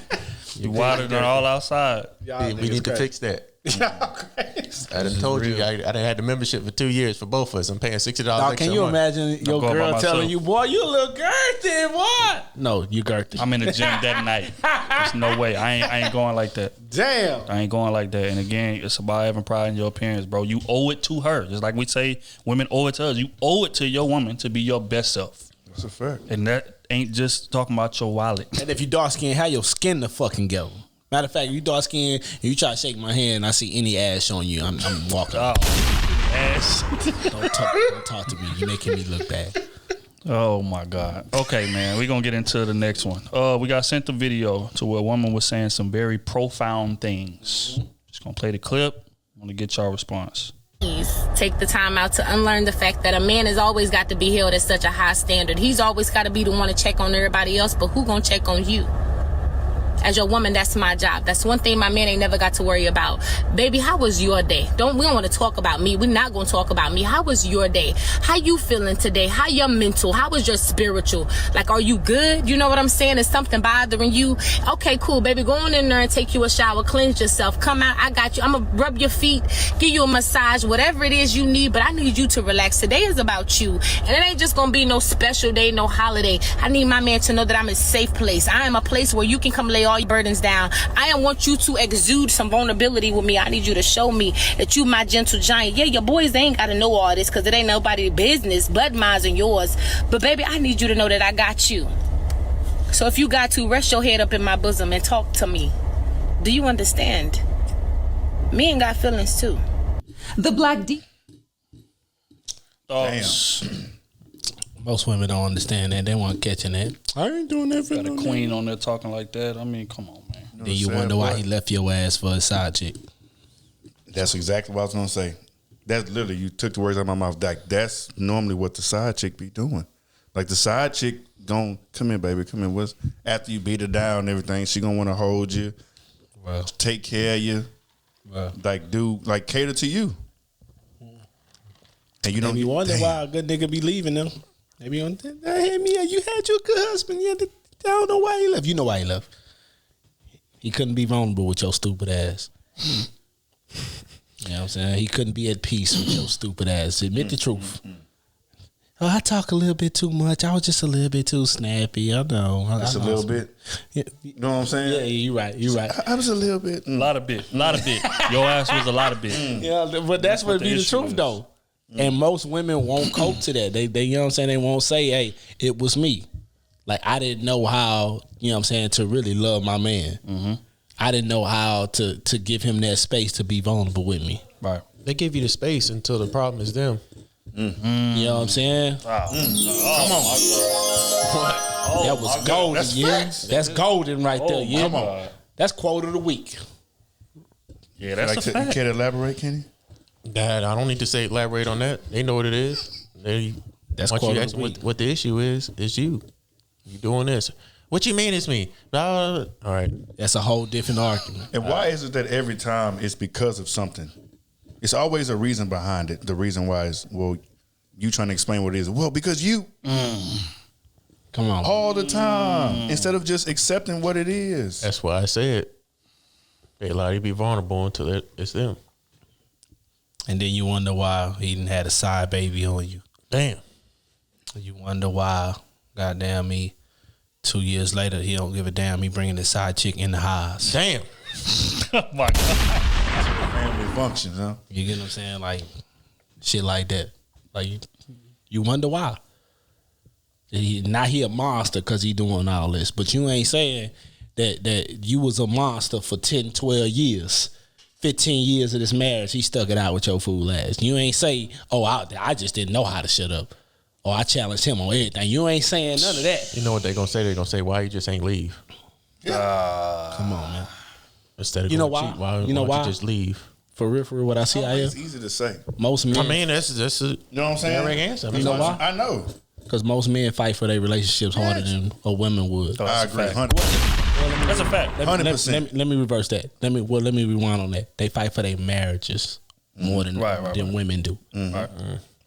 You watered it all outside. We need to fix that. I done told you I done had the membership for 2 years for both of us. I'm paying $60 extra. Can you imagine your girl telling you, boy, you look girthy, what? No, you girthy. I'm in the gym that night. There's no way. I ain't going like that. Damn. I ain't going like that. And again, it's about having pride in your appearance, bro. You owe it to her. Just like we say, women owe it to us. You owe it to your woman to be your best self. That's a fact. And that ain't just talking about your wallet. And if you dark skin, how your skin the fucking go? Matter of fact, if you dark skin and you try to shake my hand and I see any ass on you, I'm walking. Oh, ass. Don't talk to me. You're making me look bad. Oh my God. Okay, man. We're gonna get into the next one. We got sent a video to where a woman was saying some very profound things. Just gonna play the clip. I wanna get y'all response. Please take the time out to unlearn the fact that a man has always got to be held at such a high standard. He's always got to be the one to check on everybody else, but who gonna check on you? As your woman, that's my job. That's one thing my man ain't never got to worry about. Baby, how was your day? We don't want to talk about me. We're not going to talk about me. How was your day? How you feeling today? How your mental? How was your spiritual? Like, are you good? You know what I'm saying? Is something bothering you? Okay, cool, baby. Go on in there and take you a shower. Cleanse yourself. Come out. I got you. I'm going to rub your feet, give you a massage, whatever it is you need. But I need you to relax. Today is about you. And it ain't just going to be no special day, no holiday. I need my man to know that I'm a safe place. I am a place where you can come lay all your burdens down. I don't want you to exude some vulnerability with me. I need you to show me that you my gentle giant. Yeah, your boys, they ain't got to know all this because it ain't nobody's business but mine and yours. But baby, I need you to know that I got you. So if you got to, rest your head up in my bosom and talk to me. Do you understand? Me ain't got feelings too. The Black D. Oh, damn. Most women don't understand that. They weren't catching that. I ain't doing that for got a queen on there talking like that. I mean, come on, man. Then you wonder why he left your ass for a side chick. That's exactly what I was gonna say. That's literally, you took the words out of my mouth. Like, that's normally what the side chick be doing. Like, the side chick gon' come in, baby, come in. After you beat her down and everything, she gonna want to hold you, take care of you, like cater to you. And you don't be wondering why a good nigga be leaving them. They be on, hey, Mia, you had your good husband. Yeah, I don't know why he left. You know why he left. He couldn't be vulnerable with your stupid ass. You know what I'm saying? He couldn't be at peace with your stupid ass. Admit the truth. Oh, I talk a little bit too much. I was just a little bit too snappy. I know. Just a little bit. Yeah. You know what I'm saying? Yeah, you're right. You're right. I was a little bit. A lot of bit. Your ass was a lot of bit. Yeah, but that's what be the truth, though. And most women won't cope to that. They you know what I'm saying? They won't say, hey, it was me. Like, I didn't know how, you know what I'm saying, to really love my man. Mm-hmm. I didn't know how to give him that space to be vulnerable with me. Right. They give you the space until the problem is them. Mm-hmm. You know what I'm saying? Wow. Come on. That was golden, that's yeah. facts. That's golden right there, yeah. Come on. That's quote of the week. Yeah, that's a You fact. care to elaborate, Kenny? Dad, I don't need to elaborate on that. They know what it is. That's once you ask what the issue is, it's you. You doing this. What you mean it's me? All right. That's a whole different argument. And why is it that every time it's because of something? It's always a reason behind it. The reason why is, well, you trying to explain what it is. Well, because you. Come on. All the time. Instead of just accepting what it is. That's why I said they allow you to be vulnerable until it's them. And then you wonder why he didn't had a side baby on you. Damn. You wonder why, goddamn me, 2 years later, he don't give a damn. He bringing his side chick in the house. Damn. Oh my God. Family functions, huh? You get what I'm saying? Like, shit like that. Like, you wonder why. Not he a monster because he doing all this. But you ain't saying that you was a monster for 10, 12 years. 15 years of this marriage, he stuck it out with your fool ass. You ain't say, oh, I just didn't know how to shut up. Or I challenged him on everything. You ain't saying none of that. You know what they gonna say? They gonna say, why you just ain't leave? Come on, man. Instead of You know going why? cheat, why You know don't why? you just leave? For real, what I see out here. It's easy to say. Most men. I mean, that's a You know what I'm saying? direct answer. I mean, You know why? I know. Because most men fight for their relationships harder than a woman would. I agree. 100%. That's a fact. 100%. Let me reverse that. Let me rewind on that. They fight for their marriages more than women do.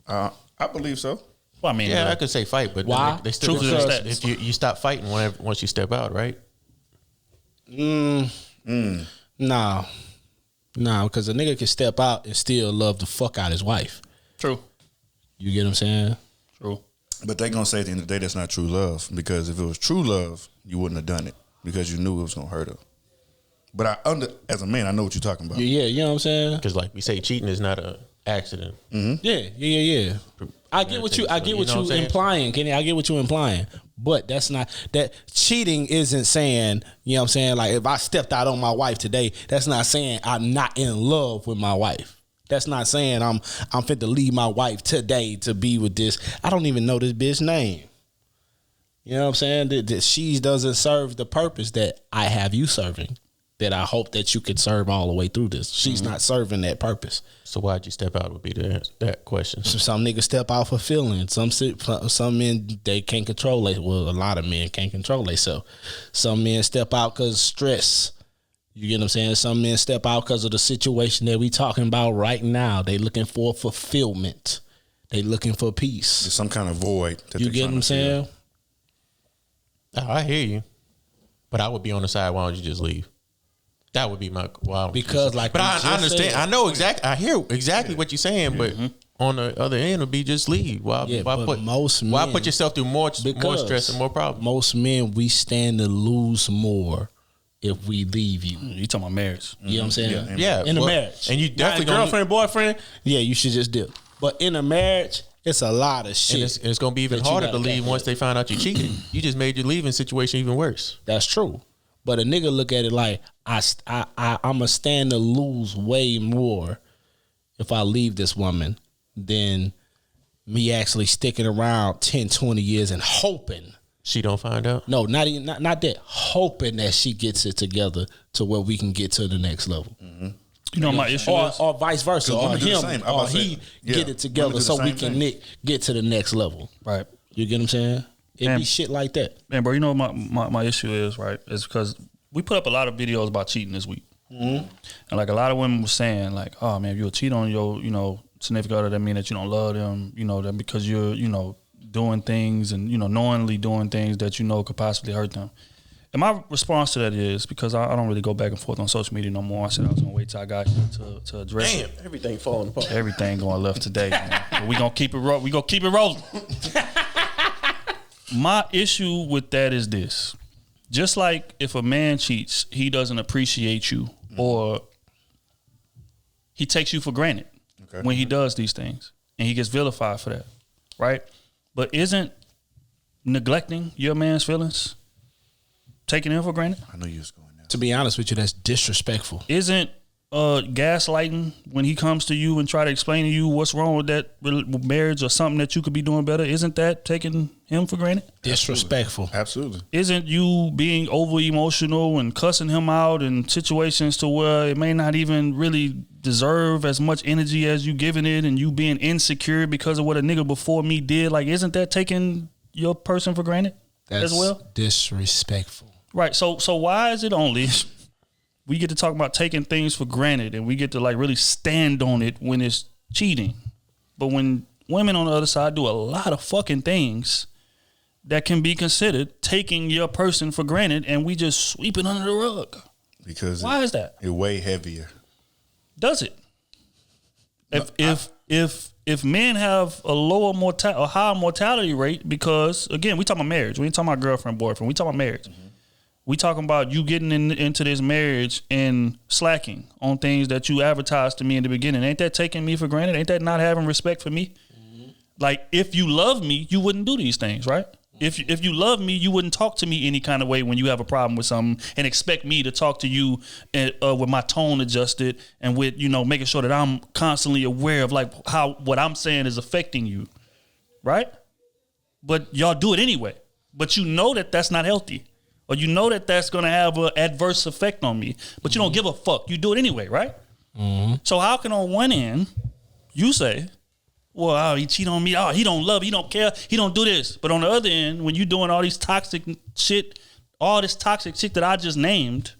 I believe so. Well, I mean, I could say fight, but Why? they still Truth is if stats. you stop fighting once you step out, right? Nah, because a nigga can step out and still love the fuck out his wife. True. You get what I'm saying? True. But they gonna say at the end of the day that's not true love, because if it was true love, you wouldn't have done it because you knew it was gonna hurt her. But as a man, I know what you're talking about. Yeah, you know what I'm saying? Because like we say, cheating is not an accident. Yeah. I get what you implying, Kenny. I get what you're implying. But that's not that cheating isn't saying, you know what I'm saying? Like if I stepped out on my wife today, that's not saying I'm not in love with my wife. That's not saying I'm fit to leave my wife today to be with this. I don't even know this bitch name. You know what I'm saying? That she doesn't serve the purpose that I have you serving. That I hope that you could serve all the way through this. She's not serving that purpose. So why'd you step out would be that question. So some niggas step out for feelings. Some men, they can't control it. Well, a lot of men can't control themselves. Some men step out because of stress. You get what I'm saying? Some men step out because of the situation that we talking about right now. They looking for fulfillment. They looking for peace. There's some kind of void. That You get what I'm saying? I hear you. But I would be on the side, why don't you just leave? That would be my because like, but I understand. I know exactly. I hear exactly what you're saying. But on the other end, would be just leave. Why put yourself through more stress and more problems? Most men, we stand to lose more if we leave you. You talking about marriage? You know what I'm saying? Yeah, in a marriage, and you definitely girlfriend, boyfriend. Yeah, you should just dip. But in a marriage, it's a lot of shit. And it's going to be even harder to leave once they find out you cheated. You just made your leaving situation even worse. That's true. But a nigga look at it like I'm a stand to lose way more if I leave this woman than me actually sticking around 10, 20 years and hoping she don't find out. No, not that. Hoping that she gets it together to where we can get to the next level. You know my issue is, or vice versa, or him, or he get it together so we can get to the next level. Right. You get what I'm saying? It be shit like that. Man, bro, you know what my issue is, right? Is because we put up a lot of videos about cheating this week. And like a lot of women were saying, like, oh man, if you'll cheat on your, significant other, that mean that you don't love them, that because you're, doing things and, knowingly doing things that could possibly hurt them. And my response to that is, because I don't really go back and forth on social media no more. I said I was gonna wait till I got here to address it. Damn, everything falling apart. Everything going left today, man. But we gonna keep it rolling. My issue with that is this. Just like if a man cheats, he doesn't appreciate you or he takes you for granted when he does these things and he gets vilified for that, right? But isn't neglecting your man's feelings taking him for granted? I know you was going there. To be honest with you, that's disrespectful. Isn't gaslighting when he comes to you and try to explain to you what's wrong with that marriage or something that you could be doing better? Isn't that taking him for granted? Disrespectful. Absolutely. Isn't you being over emotional and cussing him out in situations to where it may not even really deserve as much energy as you giving it, and you being insecure because of what a nigga before me did? Like, isn't that taking your person for granted as well? Disrespectful. Right. So why is it only we get to talk about taking things for granted and we get to like really stand on it when it's cheating, but when women on the other side do a lot of fucking things that can be considered taking your person for granted, and we just sweep it under the rug? Because why is that? It's way heavier. Does it? If men have a higher mortality rate, because again, we talking about marriage. We ain't talking about girlfriend, boyfriend. We talking about marriage. Mm-hmm. We talking about you getting into this marriage and slacking on things that you advertised to me in the beginning. Ain't that taking me for granted? Ain't that not having respect for me? Mm-hmm. Like, if you love me, you wouldn't do these things, right? If you love me, you wouldn't talk to me any kind of way when you have a problem with something and expect me to talk to you with my tone adjusted and with, making sure that I'm constantly aware of like how what I'm saying is affecting you, right? But y'all do it anyway. But you know that that's not healthy, or you know that that's going to have an adverse effect on me, but you don't give a fuck. You do it anyway, right? Mm-hmm. So how can on one end you say, well, he cheat on me. Oh, he don't love, he don't care, he don't do this. But on the other end, when you doing all these toxic shit, all this toxic shit that I just named,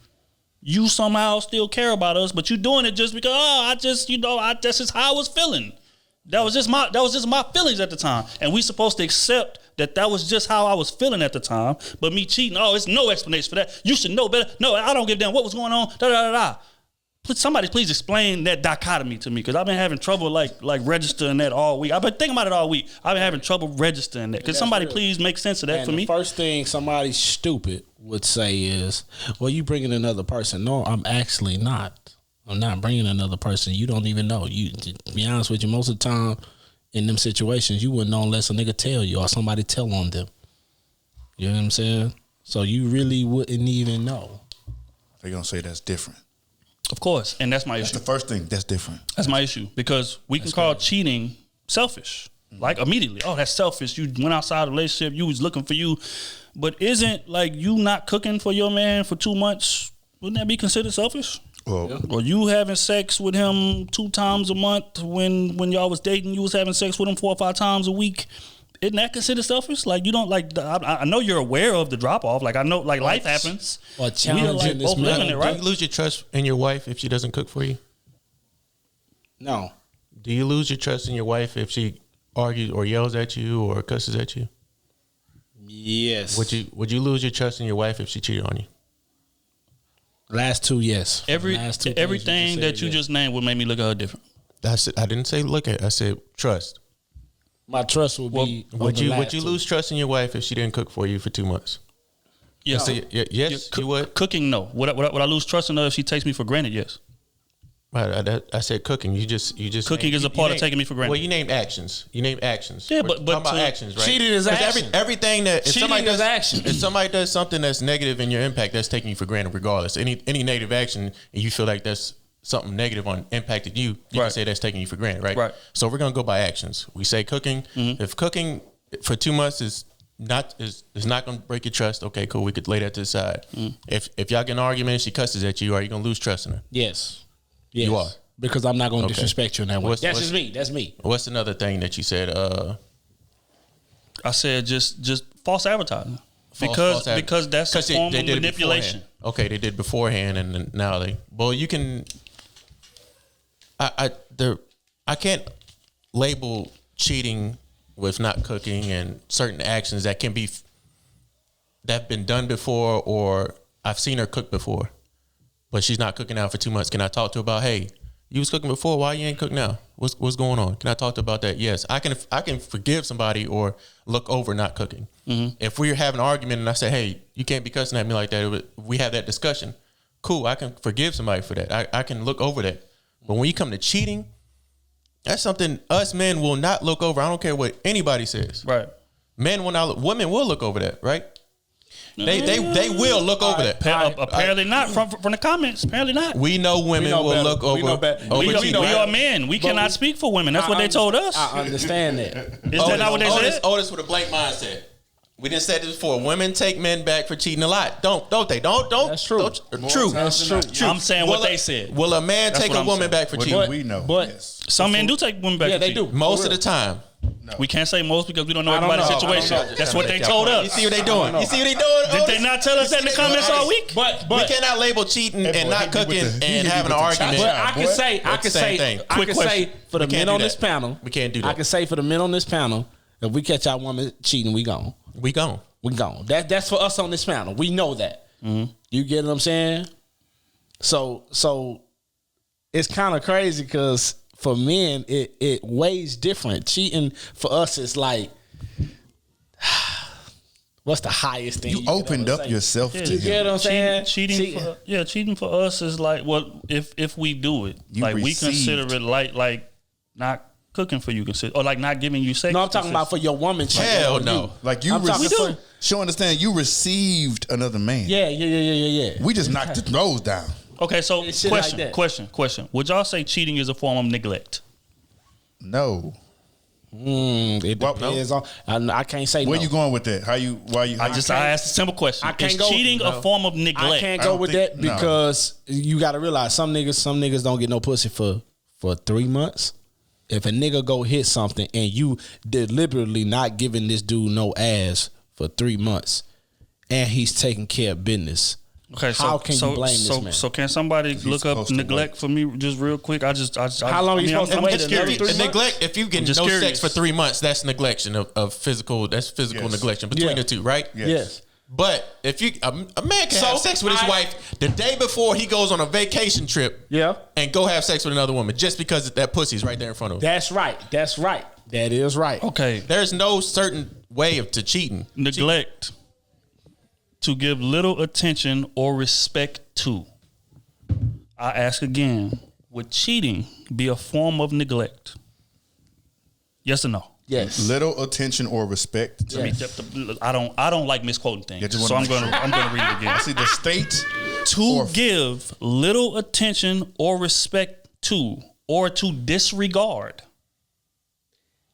you somehow still care about us, but you doing it just because, that's just how I was feeling. That was just my feelings at the time. And we supposed to accept that was just how I was feeling at the time. But me cheating, it's no explanation for that. You should know better. No, I don't give a damn what was going on. Da da da da. Somebody please explain that dichotomy to me, because I've been having trouble like registering that all week. I've been thinking about it all week. I've been having trouble registering that. Could somebody please make sense of that for me? The first thing somebody stupid would say is, well, you bringing another person. No, I'm actually not. I'm not bringing another person. You don't even know. You, to be honest with you, most of the time in them situations, you wouldn't know unless a nigga tell you or somebody tell on them. You know what I'm saying? So you really wouldn't even know. They're going to say that's different. Of course, and that's my issue. That's the first thing. That's different. That's my issue, because we can call cheating selfish. Mm-hmm. Like immediately, that's selfish. You went outside the relationship, you was looking for you. But isn't like you not cooking for your man for 2 months, wouldn't that be considered selfish? Well, or you having sex with him 2 times a month when y'all was dating, you was having sex with him 4 or 5 times a week. Isn't that considered selfish? Like, you don't like. I know you're aware of the drop off. Like, I know, like, life happens. Or challenging this living it, right? Do you lose your trust in your wife if she doesn't cook for you? No. Do you lose your trust in your wife if she argues or yells at you or cusses at you? Yes. Would you lose your trust in your wife if she cheated on you? Last 2, yes. Everything that you just named would make me look at her different. I didn't say look at. I said trust. My trust would be. Would you lose trust in your wife if she didn't cook for you for 2 months? Yes. No. Yes, you would. Cooking, no. Would I lose trust in her if she takes me for granted? Yes. I said cooking. You just cooking is a part of taking me for granted. Well, you named actions. Yeah, but talking about actions, right? Cheating is action. Everything that if cheating is action. If somebody does something that's negative in your impact, that's taking you for granted, regardless. Any negative action, and you feel like that's something negative impacted you, you can say that's taking you for granted, right? Right. So we're gonna go by actions. We say cooking. Mm-hmm. If cooking for 2 months is not gonna break your trust, okay, cool. We could lay that to the side. Mm. If y'all get an argument and she cusses at you, are you gonna lose trust in her? Yes. You are. Because I'm not gonna disrespect you in that way. That's just me. That's me. What's another thing that you said? I said just false advertising. Because that's a form of manipulation. Okay, they did beforehand, and then now they. Well, you can. I can't label cheating with not cooking and certain actions that can be that have been done before, or I've seen her cook before, but she's not cooking now for 2 months. Can I talk to her about, hey, you was cooking before, why you ain't cook now? What's going on? Can I talk to her about that? Yes, I can forgive somebody or look over not cooking. Mm-hmm. If we're having an argument and I say, hey, you can't be cussing at me like that, we have that discussion. Cool, I can forgive somebody for that. I can look over that. But when you come to cheating, that's something us men will not look over. I don't care what anybody says. Right. Men will not. Women will look over that, right? They will look over that. Apparently not from the comments. Apparently not. We know women will look over. We are men. We cannot speak for women. That's what they told us. I understand that. Is that not what they said? Otis with a blank mindset. We didn't say this before. Women take men back for cheating a lot. Don't they? Don't. That's true. True. That's true. I'm saying what they said. Will a man take a woman back for cheating? We know. But some men do take women back. Yeah, for they cheating. do. Most of the time. No. We can't say most because we don't know I don't everybody's know. situation. I don't know. That's what they told us. You see what they doing? You see what they doing? Did they not tell us that in the comments all week? But we cannot label cheating and not cooking and having an argument. But I can say for the men on this panel, we can't do that. I can say for the men on this panel, if we catch our woman cheating, we gone. We gone. That's for us on this panel. We know that. Mm-hmm. You get what I'm saying? So it's kind of crazy because for men it weighs different. Cheating for us is like, what's the highest thing? You opened up yourself to You get what I'm saying? Cheating for us is like, well, if we do it, we consider it like not cooking for you, or like not giving you sex. No, I'm talking about for your woman. Hell no. Like you received. She'll understand you received another man. Yeah. We just knocked the nose down. Okay, so like question. Would y'all say cheating is a form of neglect? No. It depends on. I can't say. Where no. you going with that? I asked a simple question. Is cheating a form of neglect? I can't go with that because you got to realize some niggas don't get no pussy for 3 months. If a nigga go hit something and you deliberately not giving this dude no ass for 3 months, and he's taking care of business. Okay, how can you blame this man? So can somebody look up neglect for me just real quick? How long are you supposed to wait? Neglect. If you get no sex for 3 months, that's neglection of physical. That's physical neglection between the two, right? Yes. But if you a man can have sex with his wife the day before he goes on a vacation trip, and go have sex with another woman just because that pussy's right there in front of him. That's right. That is right. Okay. There's no certain way to cheating. Neglect. To give little attention or respect to. I ask again, would cheating be a form of neglect? Yes or no? Yes. Little attention or respect. Yes. I don't like misquoting things, so I'm gonna read it again. See the state to give little attention or respect to, or to disregard.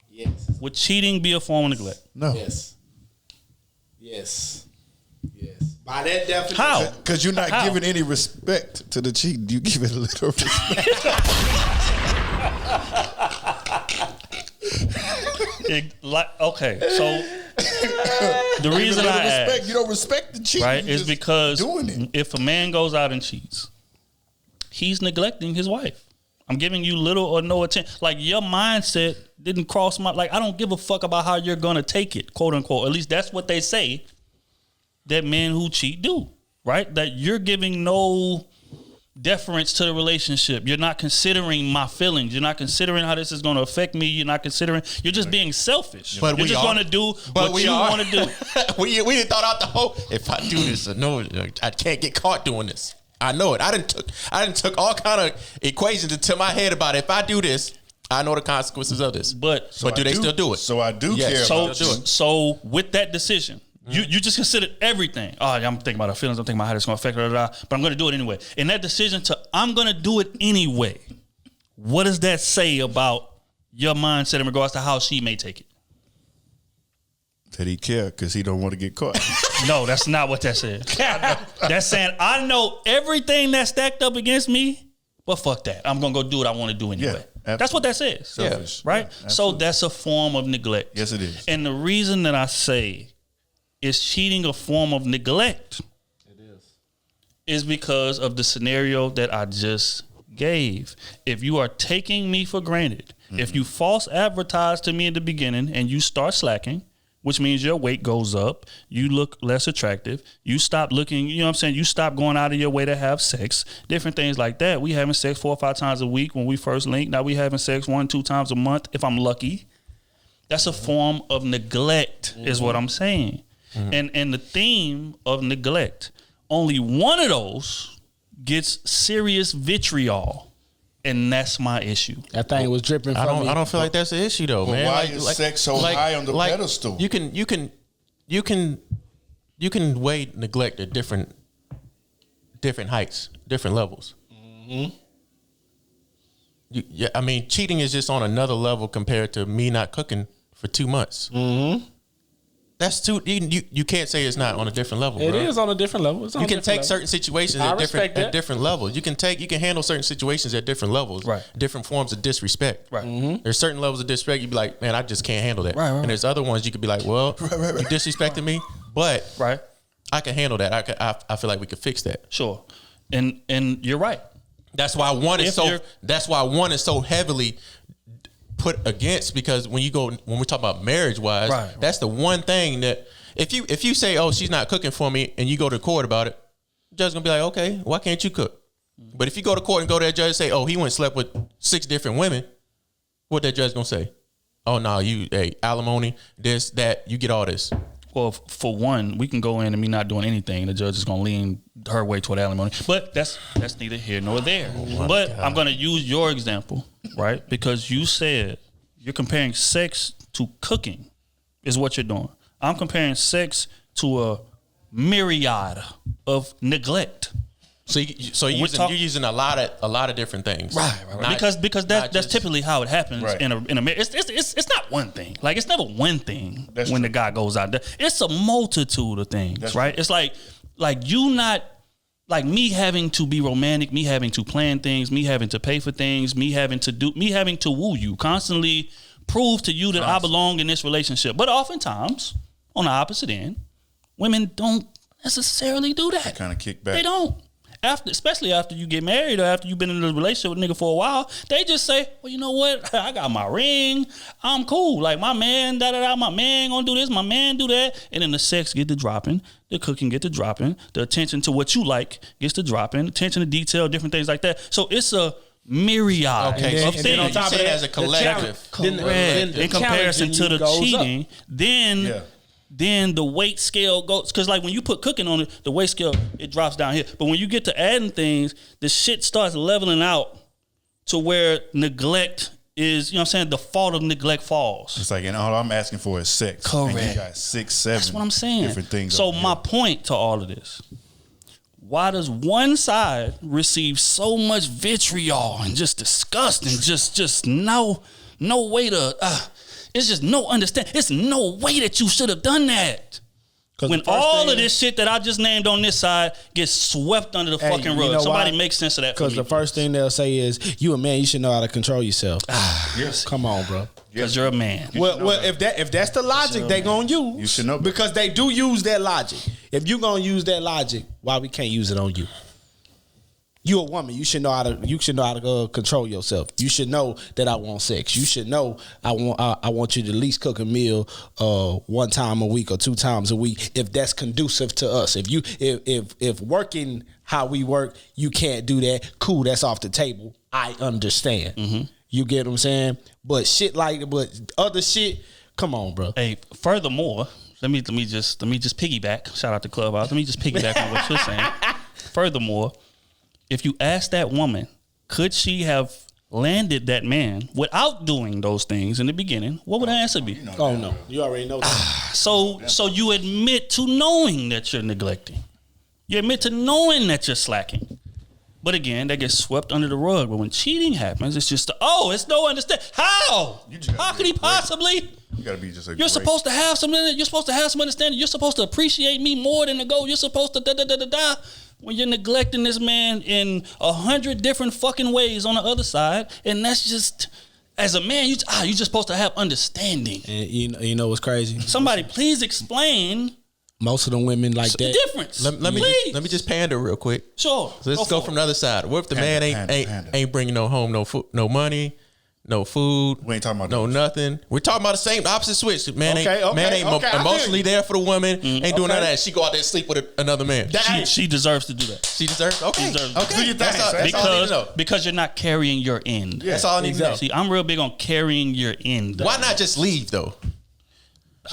Yes. Would cheating be a form of neglect? No. Yes. By that definition. How? Because you're not giving any respect to the cheat. You give it a little respect. Okay, so the reason I ask, you don't respect the cheat, right, is because doing it. If a man goes out and cheats, he's neglecting his wife. I'm giving you little or no attention. Like, your mindset didn't cross my, like, I don't give a fuck about how you're gonna take it, quote unquote. At least that's what they say that men who cheat do, right? That you're giving no deference to the relationship. You're not considering my feelings. You're not considering how this is going to affect me. You're not considering. You're just being selfish. But you're just going to do what you want to do. we didn't thought out the whole. If I do this, I can't get caught doing this. I know it. I didn't took all kind of equations into my head about it. If I do this, I know the consequences of this. But do they still do it? So I do care about it. So with that decision, you just considered everything. Oh, I'm thinking about our feelings. I'm thinking about how it's going to affect her, but I'm going to do it anyway. And that decision I'm going to do it anyway. What does that say about your mindset in regards to how she may take it? That he care because he don't want to get caught. No, that's not what that says. That's saying I know everything that's stacked up against me, but fuck that. I'm going to go do what I want to do anyway. Yeah, that's what that says. Selfish. Yeah, right? Yeah, so that's a form of neglect. Yes, it is. And the reason that I say is cheating a form of neglect is because of the scenario that I just gave. If you are taking me for granted, if you false advertise to me in the beginning and you start slacking, which means your weight goes up, you look less attractive, you stop looking, you know what I'm saying? You stop going out of your way to have sex, different things like that. We having sex 4 or 5 times a week when we first linked. Now we having sex 1-2 times a month if I'm lucky. That's a form of neglect is what I'm saying. And the theme of neglect, only one of those gets serious vitriol, and that's my issue. That thing was dripping from me. I don't feel like that's the issue though, man. Why is sex so high on the pedestal? You can you can weigh neglect at different heights, different levels. I mean, cheating is just on another level compared to me not cooking for 2 months. That's too. You can't say it's not on a different level. It bro. is on a different level. It's on You can a different take level. certain situations at different levels. You can handle certain situations at different levels. Right. Different forms of disrespect. Right. There's certain levels of disrespect. You'd be like, man, I just can't handle that. Right. And there's other ones you could be like, well, you disrespected me, but Right. I can handle that. I feel like we could fix that. Sure. And you're right. That's why one is so heavily put against, because when we talk about marriage wise, that's the one thing that if you say, oh, she's not cooking for me, and you go to court about it, the judge's gonna be like, okay, why can't you cook? But if you go to court and go to that judge and say, oh, he went and slept with 6 different women, what that judge gonna say? Oh no, alimony, this, that, you get all this. Well, for one, we can go in and me not doing anything. The judge is going to lean her way toward alimony. But that's neither here nor there. But God. I'm going to use your example, right? Because you said you're comparing sex to cooking is what you're doing. I'm comparing sex to a myriad of neglect. So you're using a lot of different things, right? Because that's typically how it happens in a marriage. It's not one thing. Like, it's never one thing when the guy goes out there. It's a multitude of things, right? It's like you not like me having to be romantic, me having to plan things, me having to pay for things, me having to woo you, constantly prove to you that I belong in this relationship. But oftentimes, on the opposite end, women don't necessarily do that. They kind of kick back. They don't. Especially after you get married or after you've been in a relationship with a nigga for a while, they just say, well, you know what? I got my ring. I'm cool. Like, my man, my man gonna do this, my man do that. And then the sex get to dropping, the cooking get to dropping, the attention to what you like gets to dropping, attention to detail, different things like that. So it's a myriad of things. And on top of that, as a collective. In comparison to the cheating, then the weight scale goes, because like when you put cooking on it, the weight scale, it drops down here. But when you get to adding things, the shit starts leveling out to where neglect is, you know what I'm saying, the fault of neglect falls. It's like, and all I'm asking for is sex. Correct. And you got 6, 7 That's what I'm saying. Different things. So my point to all of this, why does one side receive so much vitriol and just disgust and just no way to... it's just no understand. It's no way that you should have done that. When all of this shit that I just named on this side gets swept under the fucking rug. Somebody make sense of that for me. Because the first thing they'll say is, you a man, you should know how to control yourself. Yes. Come on, bro. Because you're a man. Well, if that's the logic they gonna use. You should know. Because they do use that logic. If you gonna use that logic, why we can't use it on you? You a woman. You should know how to control yourself. You should know that I want sex. You should know I want you to at least cook a meal 1 time a week or 2 times a week if that's conducive to us. If working how we work, you can't do that. Cool, that's off the table. I understand. Mm-hmm. You get what I'm saying? But other shit, come on, bro. Hey, furthermore, let me just piggyback. Shout out to Clubhouse. Let me just piggyback on what you're saying. Furthermore, if you ask that woman, could she have landed that man without doing those things in the beginning, what would the answer be? No. You already know that. So you admit to knowing that you're neglecting. You admit to knowing that you're slacking. But again, that gets swept under the rug. But when cheating happens, it's just, it's no understand. How? How could he possibly? You gotta be just You're supposed to have something. You're supposed to have some understanding. You're supposed to appreciate me more than the goal. You're supposed to da. When you're neglecting this man in 100 different fucking ways on the other side, and that's just, as a man, you're just supposed to have understanding. And you know what's crazy? Somebody please explain. Most of the women like that. The difference. Let me just pander real quick. Sure. So let's go from the other side. What if the man ain't bringing no food, no money, no food? We ain't talking about no nothing. We're talking about the opposite switch. Man ain't emotionally there for the woman. Ain't doing none of that. She go out there and sleep with another man. She deserves to do that. She deserves. Okay. Do your thing. Because you're not carrying your end. Yeah. That's all I need to know. See, I'm real big on carrying your end. Why not just leave though?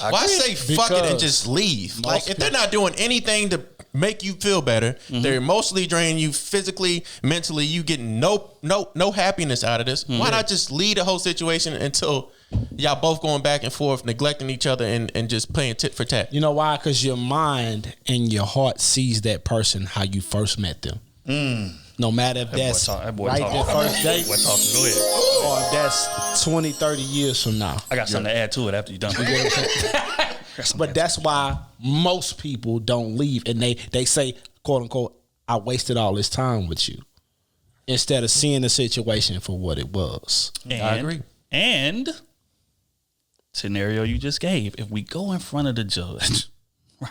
Why say fuck it and just leave? Like, if they're not doing anything to make you feel better, they're emotionally draining you, physically, mentally, you getting no happiness out of this. Why not just leave the whole situation until y'all both going back and forth, neglecting each other and just playing tit for tat. You know why? Because your mind and your heart sees that person how you first met them. No matter if that's right the first date Go ahead. or if that's 20, 30 years from now. I got something to add to it after you're done. But that's why most people don't leave, and they say, quote unquote, I wasted all this time with you, instead of seeing the situation for what it was. I agree. And scenario you just gave, if we go in front of the judge,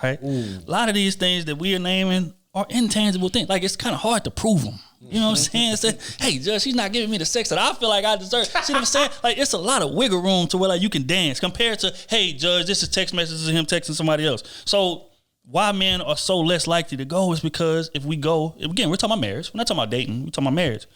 right? A lot of these things that we are naming are intangible things. Like, it's kind of hard to prove them. You know what I'm saying? Say, hey, judge, she's not giving me the sex that I feel like I deserve. See what I'm saying? Like, it's a lot of wiggle room to where like you can dance compared to, hey, judge, this is text messages of him texting somebody else. So why men are so less likely to go is because if we go, again, we're talking about marriage. We're not talking about dating. We're talking about marriage.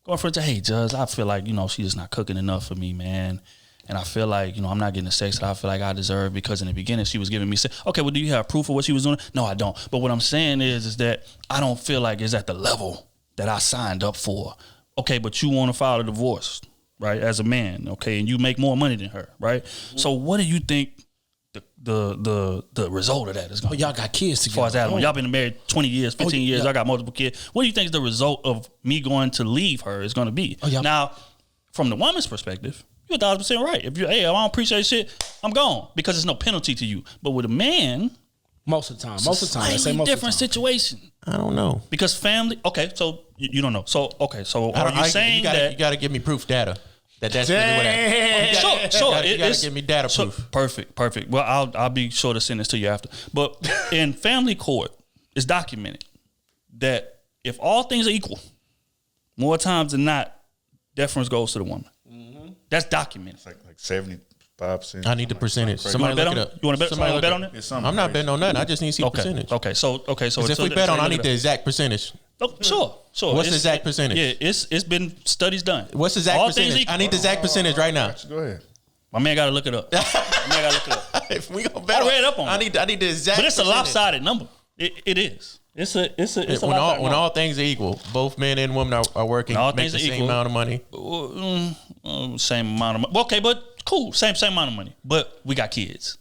Going for it to, hey, judge, I feel like, she's just not cooking enough for me, man. And I feel like, I'm not getting the sex that I feel like I deserve because in the beginning she was giving me sex. Okay, well, do you have proof of what she was doing? No, I don't. But what I'm saying is that I don't feel like it's at the level that I signed up for. Okay, but you want to file a divorce, right, as a man, okay, and you make more money than her, right? Mm-hmm. So what do you think the result of that is going to be? Y'all got kids together. As far as that, y'all been married 20 years, 15 years, I got multiple kids. What do you think the result of me going to leave her is going to be? Now, from the woman's perspective, you're 1,000% right. If you're, hey, I don't appreciate shit, I'm gone because there's no penalty to you. But with a man, most of the time, I say most different situation. I don't know because family. Okay, so you don't know. So okay, so are you saying that you got to give me proof data that's really what I? Sure, you got to give me data proof. Perfect. Well, I'll be sure to send this to you after. But in family court, it's documented that if all things are equal, more times than not, deference goes to the woman. That's documented. It's like 75%. I need the percentage. Somebody look it up. You want to bet on it? I'm not betting on nothing. I just need to see the percentage. Okay. So if we bet on, I need the exact percentage. Oh, sure. What's the exact percentage? Yeah, it's been studies done. What's the exact percentage? I need the exact percentage right now. Go ahead. My man got to look it up. If we gonna bet, I read up on it. I need the exact. But it's a lopsided number. It is. It's a when all things are equal, both men and women are working, make the same amount of money. Same amount of money. Okay, but cool, same amount of money. But we got kids.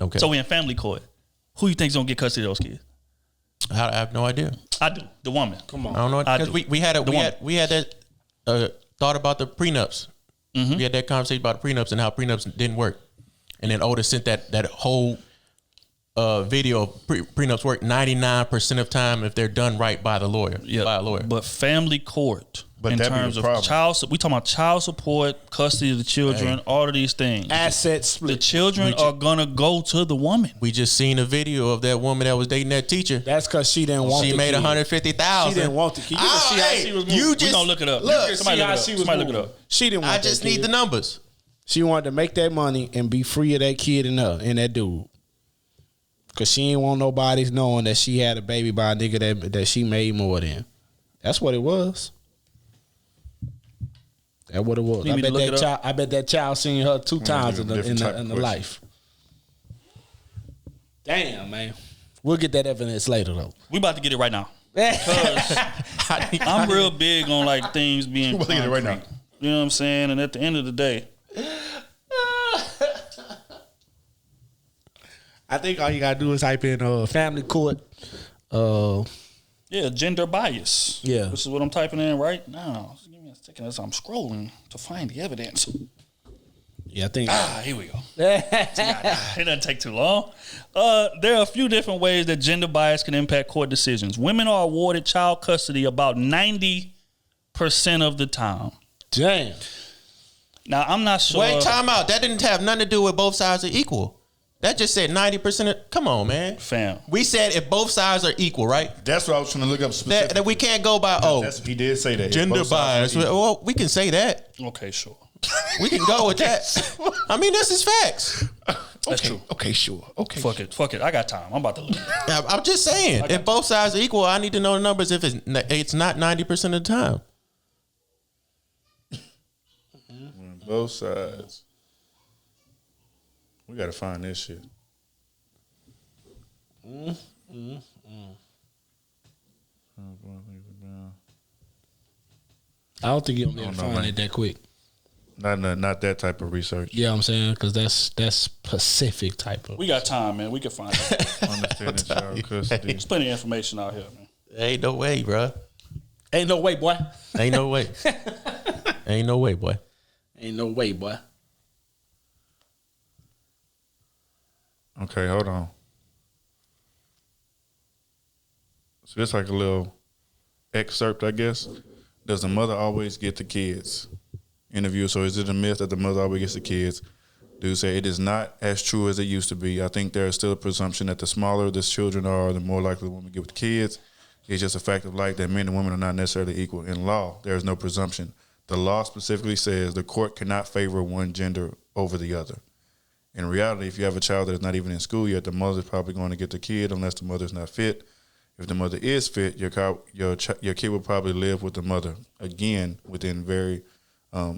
Okay. So we in family court. Who you think's gonna get custody of those kids? I have no idea. I do. The woman. Come on. I don't know because we had that thought about the prenups. Mm-hmm. We had that conversation about the prenups and how prenups didn't work, and then Otis sent that whole video of prenups work 99% of time if they're done right by the lawyer. Yeah, by a lawyer. But family court, in terms of we talking about child support, custody of the children, all of these things. Assets split. The children are gonna go to the woman. We just seen a video of that woman that was dating that teacher. That's because she didn't want. She made $150,000. She didn't want the kid. We gonna look it up. Somebody look it up. She didn't want. I just need the numbers. She wanted to make that money and be free of that kid and that dude. Cause she ain't want nobody knowing that she had a baby by a nigga that she made more than. That's what it was. That's what it was. I bet that child seen her 2 times in the life. Damn, man. We'll get that evidence later though. We about to get it right now. I'm real big on like things being concrete. Get it right now. You know what I'm saying? And at the end of the day, I think all you gotta do is type in family court. Gender bias. Yeah. This is what I'm typing in right now. Just give me a second as I'm scrolling to find the evidence. Yeah, I think. Here we go. It doesn't take too long. There are a few different ways that gender bias can impact court decisions. Women are awarded child custody about 90% of the time. Damn. Now, I'm not sure. Wait, time out. That didn't have nothing to do with both sides are equal. That just said 90%. Come on, man. Fam. We said if both sides are equal, right? That's what I was trying to look up specifically. That we can't go by, he did say that. Gender bias. Well, we can say that. Okay, sure. We can go with that. I mean, this is facts. That's true. Okay, sure. Okay. Fuck it. I got time. I'm about to look. I'm just saying, if both sides are equal, I need to know the numbers if it's not 90% of the time. Both sides. We gotta find this shit. I don't think you'll be able to find it that quick. Not that type of research. Yeah, I'm saying, because that's specific type of. We got time, man. We can find it. Understanding child custody. There's plenty of information out here, man. Ain't no way, bro. Ain't no way, boy. Ain't no way. Ain't no way, boy. Ain't no way, boy. Okay, hold on. So it's like a little excerpt, I guess. Does the mother always get the kids? Interview. So is it a myth that the mother always gets the kids? Dude say it is not as true as it used to be. I think there is still a presumption that the smaller the children are, the more likely the woman get with the kids. It's just a fact of life that men and women are not necessarily equal. In law, there is no presumption. The law specifically says the court cannot favor one gender over the other. In reality, if you have a child that is not even in school yet, the mother's probably going to get the kid unless the mother's not fit. If the mother is fit, your kid will probably live with the mother, again, within very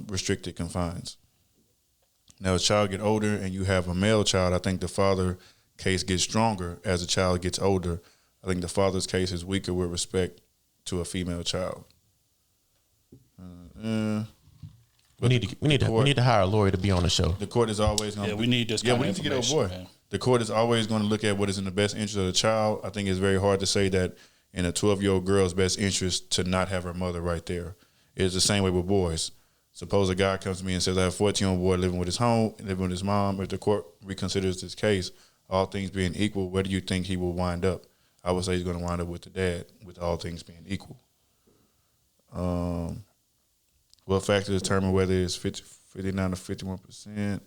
restricted confines. Now, as a child get older and you have a male child, I think the father case gets stronger as the child gets older. I think the father's case is weaker with respect to a female child. We need to hire a lawyer to be on the show. The court is always going to. Yeah, we need this. Kind we of need to get a information, boy. man. The court is always going to look at what is in the best interest of the child. I think it's very hard to say that in a 12-year-old girl's best interest to not have her mother right there. It's the same way with boys. Suppose a guy comes to me and says, I have a 14-year-old boy living with his mom. If the court reconsiders this case, all things being equal, where do you think he will wind up? I would say he's going to wind up with the dad, with all things being equal. What factors determine whether it's 59 to 51%?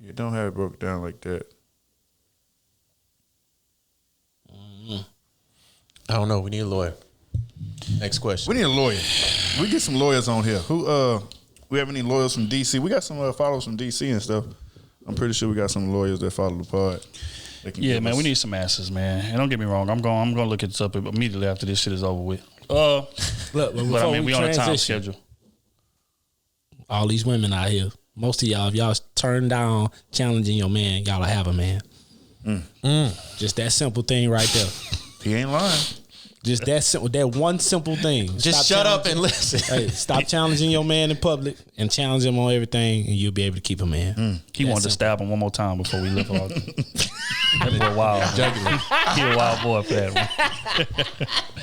You don't have it broke down like that. I don't know. We need a lawyer. Next question. We need a lawyer. We get some lawyers on here. We have any lawyers from DC? We got some followers from DC and stuff. I'm pretty sure we got some lawyers that follow the pod. Yeah, man, we need some answers, man. And don't get me wrong, I'm going to look this up immediately after this shit is over with. Look, but I mean, we on a time schedule. All these women out here, most of y'all, if y'all turn down challenging your man, y'all will have a man. Just that simple thing right there. He ain't lying. Just that simple, that one simple thing. Just shut up and listen. Hey, stop challenging your man in public and challenge him on everything, and you'll be able to keep him in. He wanted to stab him one more time before we live off. That boy wild. He a wild boy for that one.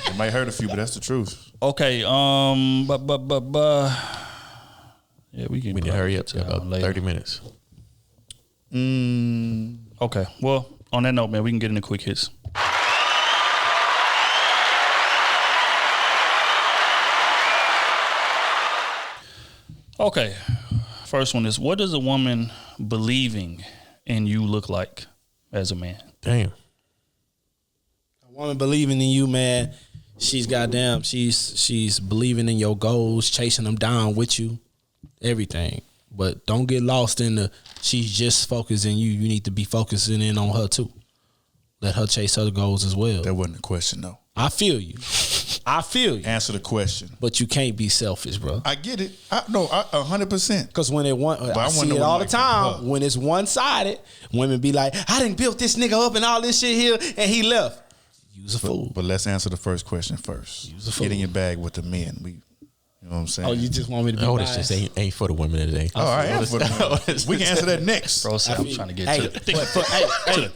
It might hurt a few, but that's the truth. Okay, yeah, we need to hurry up to about 30 minutes. Okay, well, on that note, man, we can get into quick hits. Okay, first one is, what does a woman believing in you look like as a man? Damn. A woman believing in you, man, she's believing in your goals, chasing them down with you, everything. But don't get lost in she's just focusing you. You need to be focusing in on her too. Let her chase her goals as well. That wasn't a question, though. I feel you. Answer the question. But you can't be selfish, bro. I get it. 100%. Because when I see it all the time. When it's one-sided, women be like, I done built this nigga up and all this shit here, and he left. You's a fool. But let's answer the first question first. You's a fool. Get in your bag with the men. You know what I'm saying? Oh, you just want me to be biased? This just ain't for the women today. Oh, all right. We can answer that next. Bro, I'm trying to get to the thick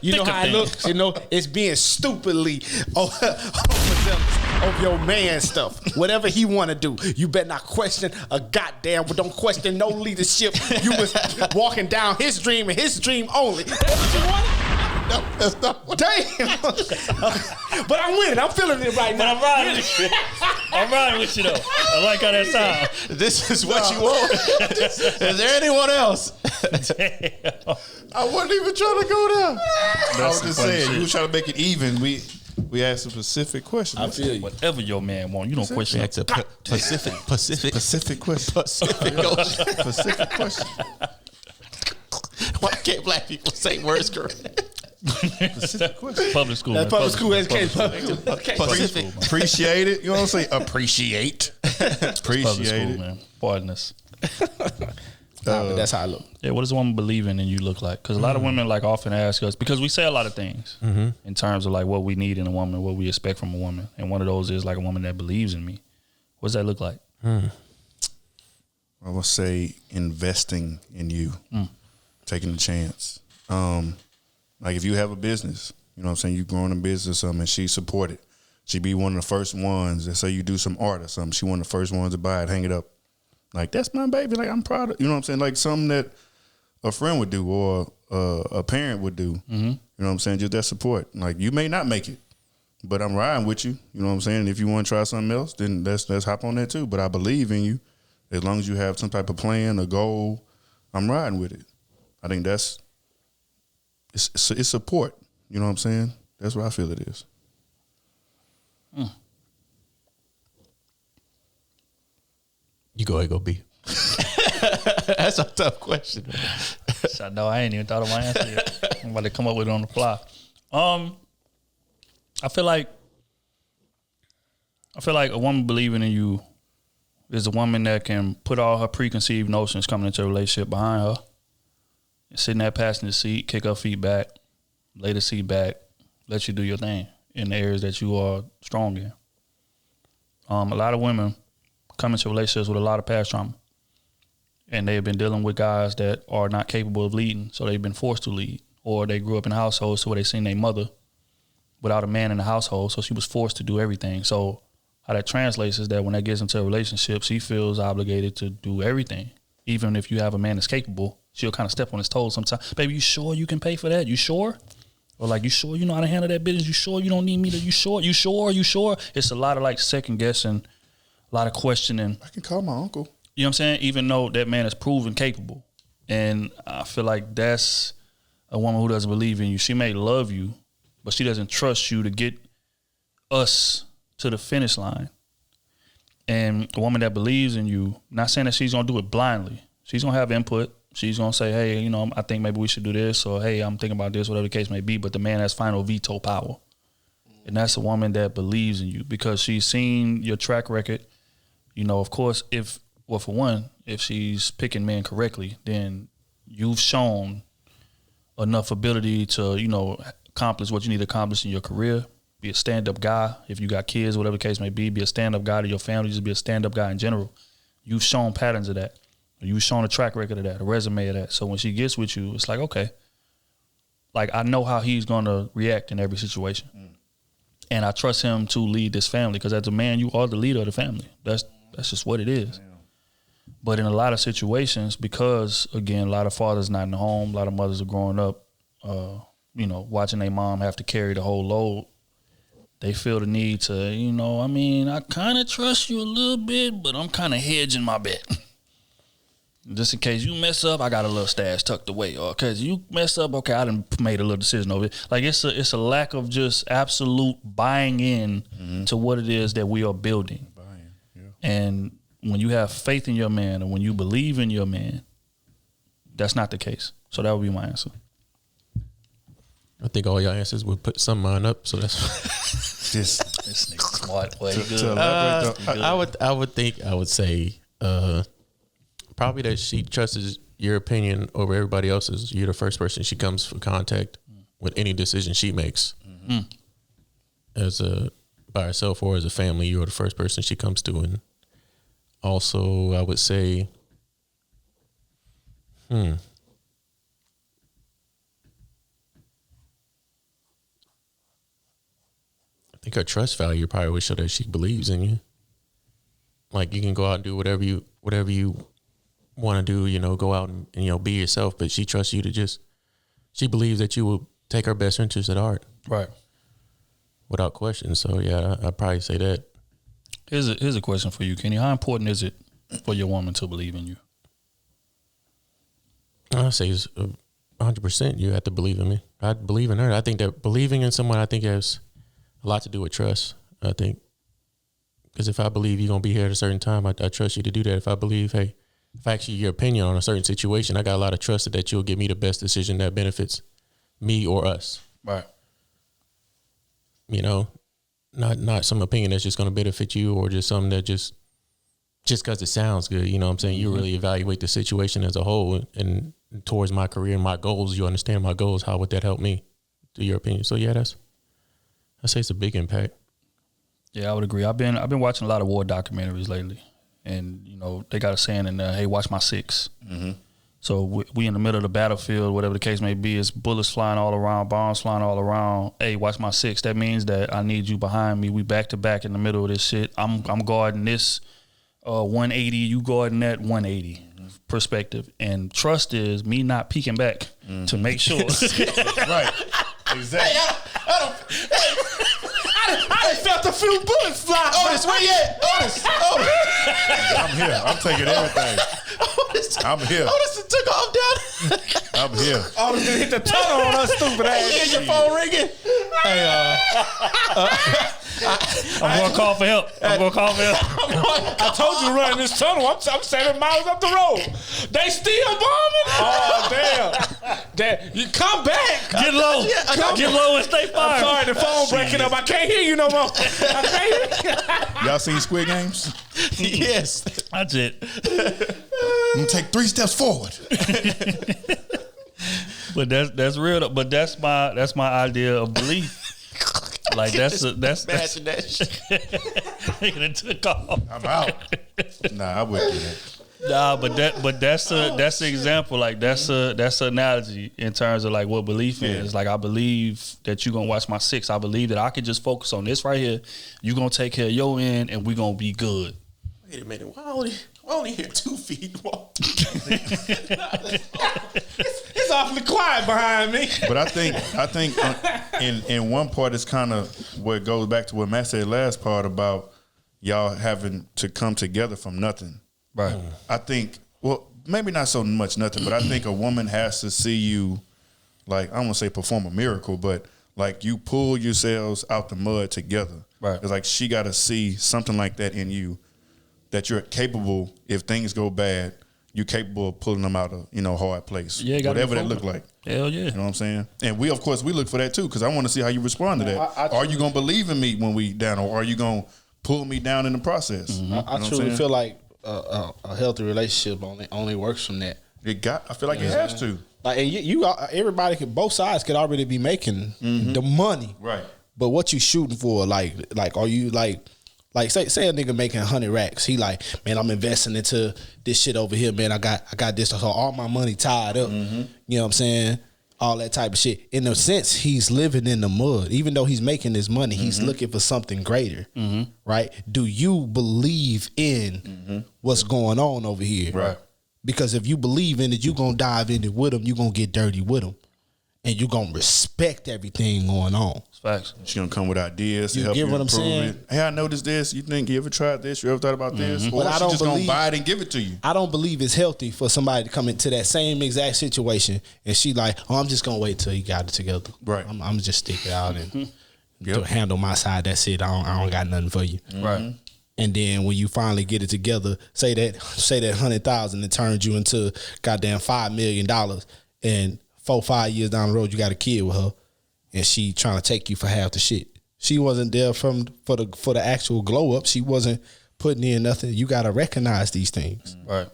you know how it looks? You know, it's being stupidly overzealous of your man stuff. Whatever he want to do, you better not question a goddamn, but don't question no leadership. You was walking down his dream and his dream only. That's what you wanted? No, that's not what. Damn. But I'm winning. I'm feeling it right now. I'm riding with you. I'm riding with you, though. I like how that sounds. This is what you want. Is there anyone else? I wasn't even trying to go there. I was just saying, you was trying to make it even. We asked a specific question. I feel you. Whatever your man want, you don't question it. Pacific question. Pacific question. Why can't black people say words correct? Public school. That's public school education. Pacific. Appreciate it. You know what I'm saying? Appreciate. Public school, man. Pardon us. But that's how I look. Yeah, what does a woman believing in you look like? Because a lot of women often ask us, because we say a lot of things in terms of what we need in a woman, what we expect from a woman, and one of those is a woman that believes in me. What does that look like? I will say investing in you, taking a chance. Like if you have a business, you know what I'm saying, you growing a business or something, and she support it. She be one of the first ones. And say you do some art or something, she one of the first ones to buy it, hang it up. Like, that's my baby. Like, I'm proud of, you know what I'm saying? Like something that a friend would do or a parent would do. You know what I'm saying? Just that support. Like, you may not make it, but I'm riding with you. You know what I'm saying? If you want to try something else, then let's hop on that too. But I believe in you. As long as you have some type of plan, a goal, I'm riding with it. I think it's support. You know what I'm saying? That's what I feel it is. You go ahead, go B. That's a tough question. I know I ain't even thought of my answer yet. I'm about to come up with it on the fly. I feel like a woman believing in you is a woman that can put all her preconceived notions coming into a relationship behind her, and sit in that passenger seat, kick her feet back, lay the seat back, let you do your thing in the areas that you are strong in. A lot of women come into relationships with a lot of past trauma, and they've been dealing with guys that are not capable of leading, so they've been forced to lead, or they grew up in households where they seen their mother without a man in the household, so she was forced to do everything. So how that translates is that when that gets into a relationship, she feels obligated to do everything. Even if you have a man that's capable, she'll kind of step on his toes sometimes. Baby, you sure you can pay for that? You sure? Or like, you sure you know how to handle that business? You sure you don't need me to? You sure? You sure? You sure? It's a lot of like second guessing, a lot of questioning. I can call my uncle. You know what I'm saying? Even though that man is proven capable. And I feel like that's a woman who doesn't believe in you. She may love you, but she doesn't trust you to get us to the finish line. And a woman that believes in you, not saying that she's going to do it blindly. She's going to have input. She's going to say, hey, you know, I think maybe we should do this, or hey, I'm thinking about this, whatever the case may be. But the man has final veto power. And that's a woman that believes in you because she's seen your track record. You know, of course, if she's picking men correctly, then you've shown enough ability to, you know, accomplish what you need to accomplish in your career. Be a stand-up guy. If you got kids, whatever the case may be a stand-up guy to your family. Just be a stand-up guy in general. You've shown patterns of that. You've shown a track record of that, a resume of that. So when she gets with you, it's like, okay, like I know how he's going to react in every situation. And I trust him to lead this family because as a man, you are the leader of the family. That's just what it is. But in a lot of situations, because, again, a lot of fathers not in the home, a lot of mothers are growing up, you know, watching their mom have to carry the whole load, they feel the need to, you know, I mean, I kind of trust you a little bit, but I'm kind of hedging my bet. Just in case you mess up, I got a little stash tucked away. Or because you mess up, okay, I done made a little decision over it. Like it's a lack of just absolute buying in to what it is that we are building. And when you have faith in your man and when you believe in your man, that's not the case. So that would be my answer. I think all your answers would put some mine up. So that's this nigga smart. Well, good. I would say probably that she trusts your opinion over everybody else's. You're the first person she comes for contact with any decision she makes. As by herself or as a family, you're the first person she comes to. And also, I would say, I think her trust value probably would show that she believes in you. Like you can go out and do whatever you want to do, you know, go out and you know, be yourself, but she trusts you to she believes that you will take her best interest at heart. Right. Without question. So yeah, I'd probably say that. Here's a question for you, Kenny. How important is it for your woman to believe in you? I say it's 100%. You have to believe in me. I believe in her. I think that believing in someone, I think has a lot to do with trust. I think because if I believe you're gonna be here at a certain time, I trust you to do that. If I believe, hey, if I ask you your opinion on a certain situation, I got a lot of trust that you'll give me the best decision that benefits me or us. Right. You know, not some opinion that's just going to benefit you or just something that just because it sounds good. You know what I'm saying? You really evaluate the situation as a whole and towards my career and my goals. You understand my goals. How would that help me? To your opinion. So yeah, I say it's a big impact. Yeah, I would agree. I've been watching a lot of war documentaries lately, and you know they got a saying in there, "Hey, watch my 6." Mm-hmm. So we in the middle of the battlefield, whatever the case may be. It's bullets flying all around, bombs flying all around. Hey, watch my 6. That means that I need you behind me. We back to back in the middle of this shit. I'm guarding this 180. You guarding that 180 perspective. And trust is me not peeking back to make sure. Right. Exactly. I felt a few bullets fly. Otis, where you at? Otis. I'm here. I'm taking everything. I'm here. Otis took off down. I'm here. Otis done hit the tunnel on us, stupid ass. Hear your phone ringing. Hey, I'm gonna call for help. I told you running this tunnel. I'm 7 miles up the road. They still bombing? Oh, damn. You come back. Get low. Get low and stay fired. I'm sorry, the phone breaking up. I can't hear you no more. I can't hear you. Y'all seen Squid Games? Yes. That's it. I'm gonna take 3 steps forward. But that's real. But that's my idea of belief. Like imagine that shit. It took off. I'm out. Nah, I wouldn't do that. Nah, but that's the example. Like that's an analogy in terms of like what belief is. Like I believe that you're gonna watch my 6. I believe that I could just focus on this right here. You're gonna take care of your end, and we're gonna be good. Wait a minute. Why only hear 2 feet walk? It's awfully quiet behind me. But I think in one part it's kind of where it goes back to what Matt said last part about y'all having to come together from nothing. Right. I think, well, maybe not so much nothing, but I think a woman has to see you, like, I don't want to say perform a miracle, but like you pull yourselves out the mud together. Right. It's like she got to see something like that in you, that you're capable, if things go bad, you're capable of pulling them out of, hard place. Yeah, whatever that look like. Hell yeah. You know what I'm saying? And we, of course, we look for that too, because I want to see how you respond to that. Are you going to believe in me when we down, or are you going to pull me down in the process? Mm-hmm. I truly feel like a healthy relationship only works from that. I feel like it has to. Like, and everybody both sides could already be making the money. Right. But what you shooting for? Like, are you like say a nigga making 100 racks. He like, man, I'm investing into this shit over here, man. I got this, so all my money tied up. Mm-hmm. You know what I'm saying? All that type of shit. In a sense, he's living in the mud. Even though he's making his money, he's looking for something greater. Mm-hmm. Right? Do you believe in what's going on over here? Right. Because if you believe in it, you're going to dive in it with him. You're going to get dirty with him. And you're going to respect everything going on. Facts. She's going to come with ideas to You help get you what I'm improve saying? it. Hey, I noticed this. You ever tried this? You ever thought about this? Or But I she don't just going to believe- buy it and give it to you? I don't believe it's healthy for somebody to come into that same exact situation and she like, oh, I'm just going to wait till you got it together. Right. I'm just stick it out and handle my side. That's it. I don't got nothing for you. Right. And then when you finally get it together, say that 100,000 and turns you into goddamn $5 million, and 4-5 years down the road you got a kid with her, and she trying to take you for half the shit. She wasn't there for the actual glow up. She wasn't putting in nothing. You got to recognize these things. Right.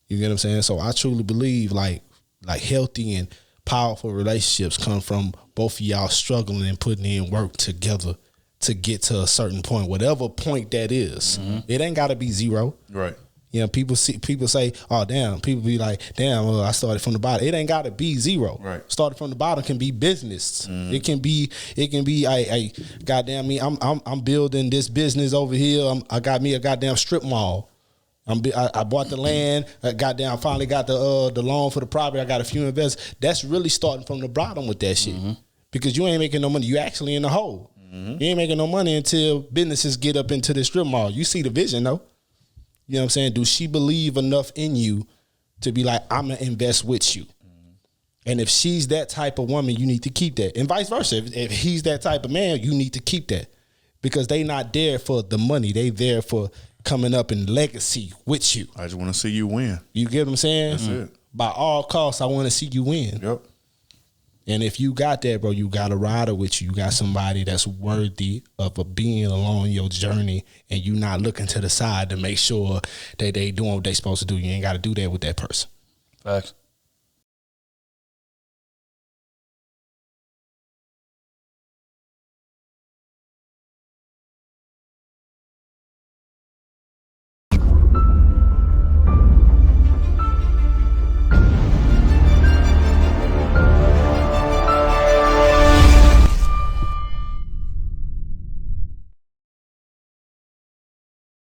You get what I'm saying? So I truly believe like healthy and powerful relationships come from both of y'all struggling and putting in work together to get to a certain point, whatever point that is. It ain't got to be 0. Right. You know, people say, "Oh, damn." People be like, "Damn, well, I started from the bottom." It ain't got to be 0. Right. Started from the bottom can be business. It can be. I goddamn me. I'm building this business over here. I got me a goddamn strip mall. I bought the land. I finally got the loan for the property. I got a few investors. That's really starting from the bottom with that shit, because you ain't making no money. You actually in the hole. You ain't making no money until businesses get up into the strip mall. You see the vision though. You know what I'm saying? Do she believe enough in you to be like, I'm going to invest with you? And if she's that type of woman, you need to keep that. And vice versa. If he's that type of man, you need to keep that. Because they not there for the money. They there for coming up in legacy with you. I just want to see you win. You get what I'm saying? That's it. By all costs, I want to see you win. Yep. And if you got that, bro, you got a rider with you. You got somebody that's worthy of being along your journey, and you not looking to the side to make sure that they doing what they supposed to do. You ain't got to do that with that person. Facts.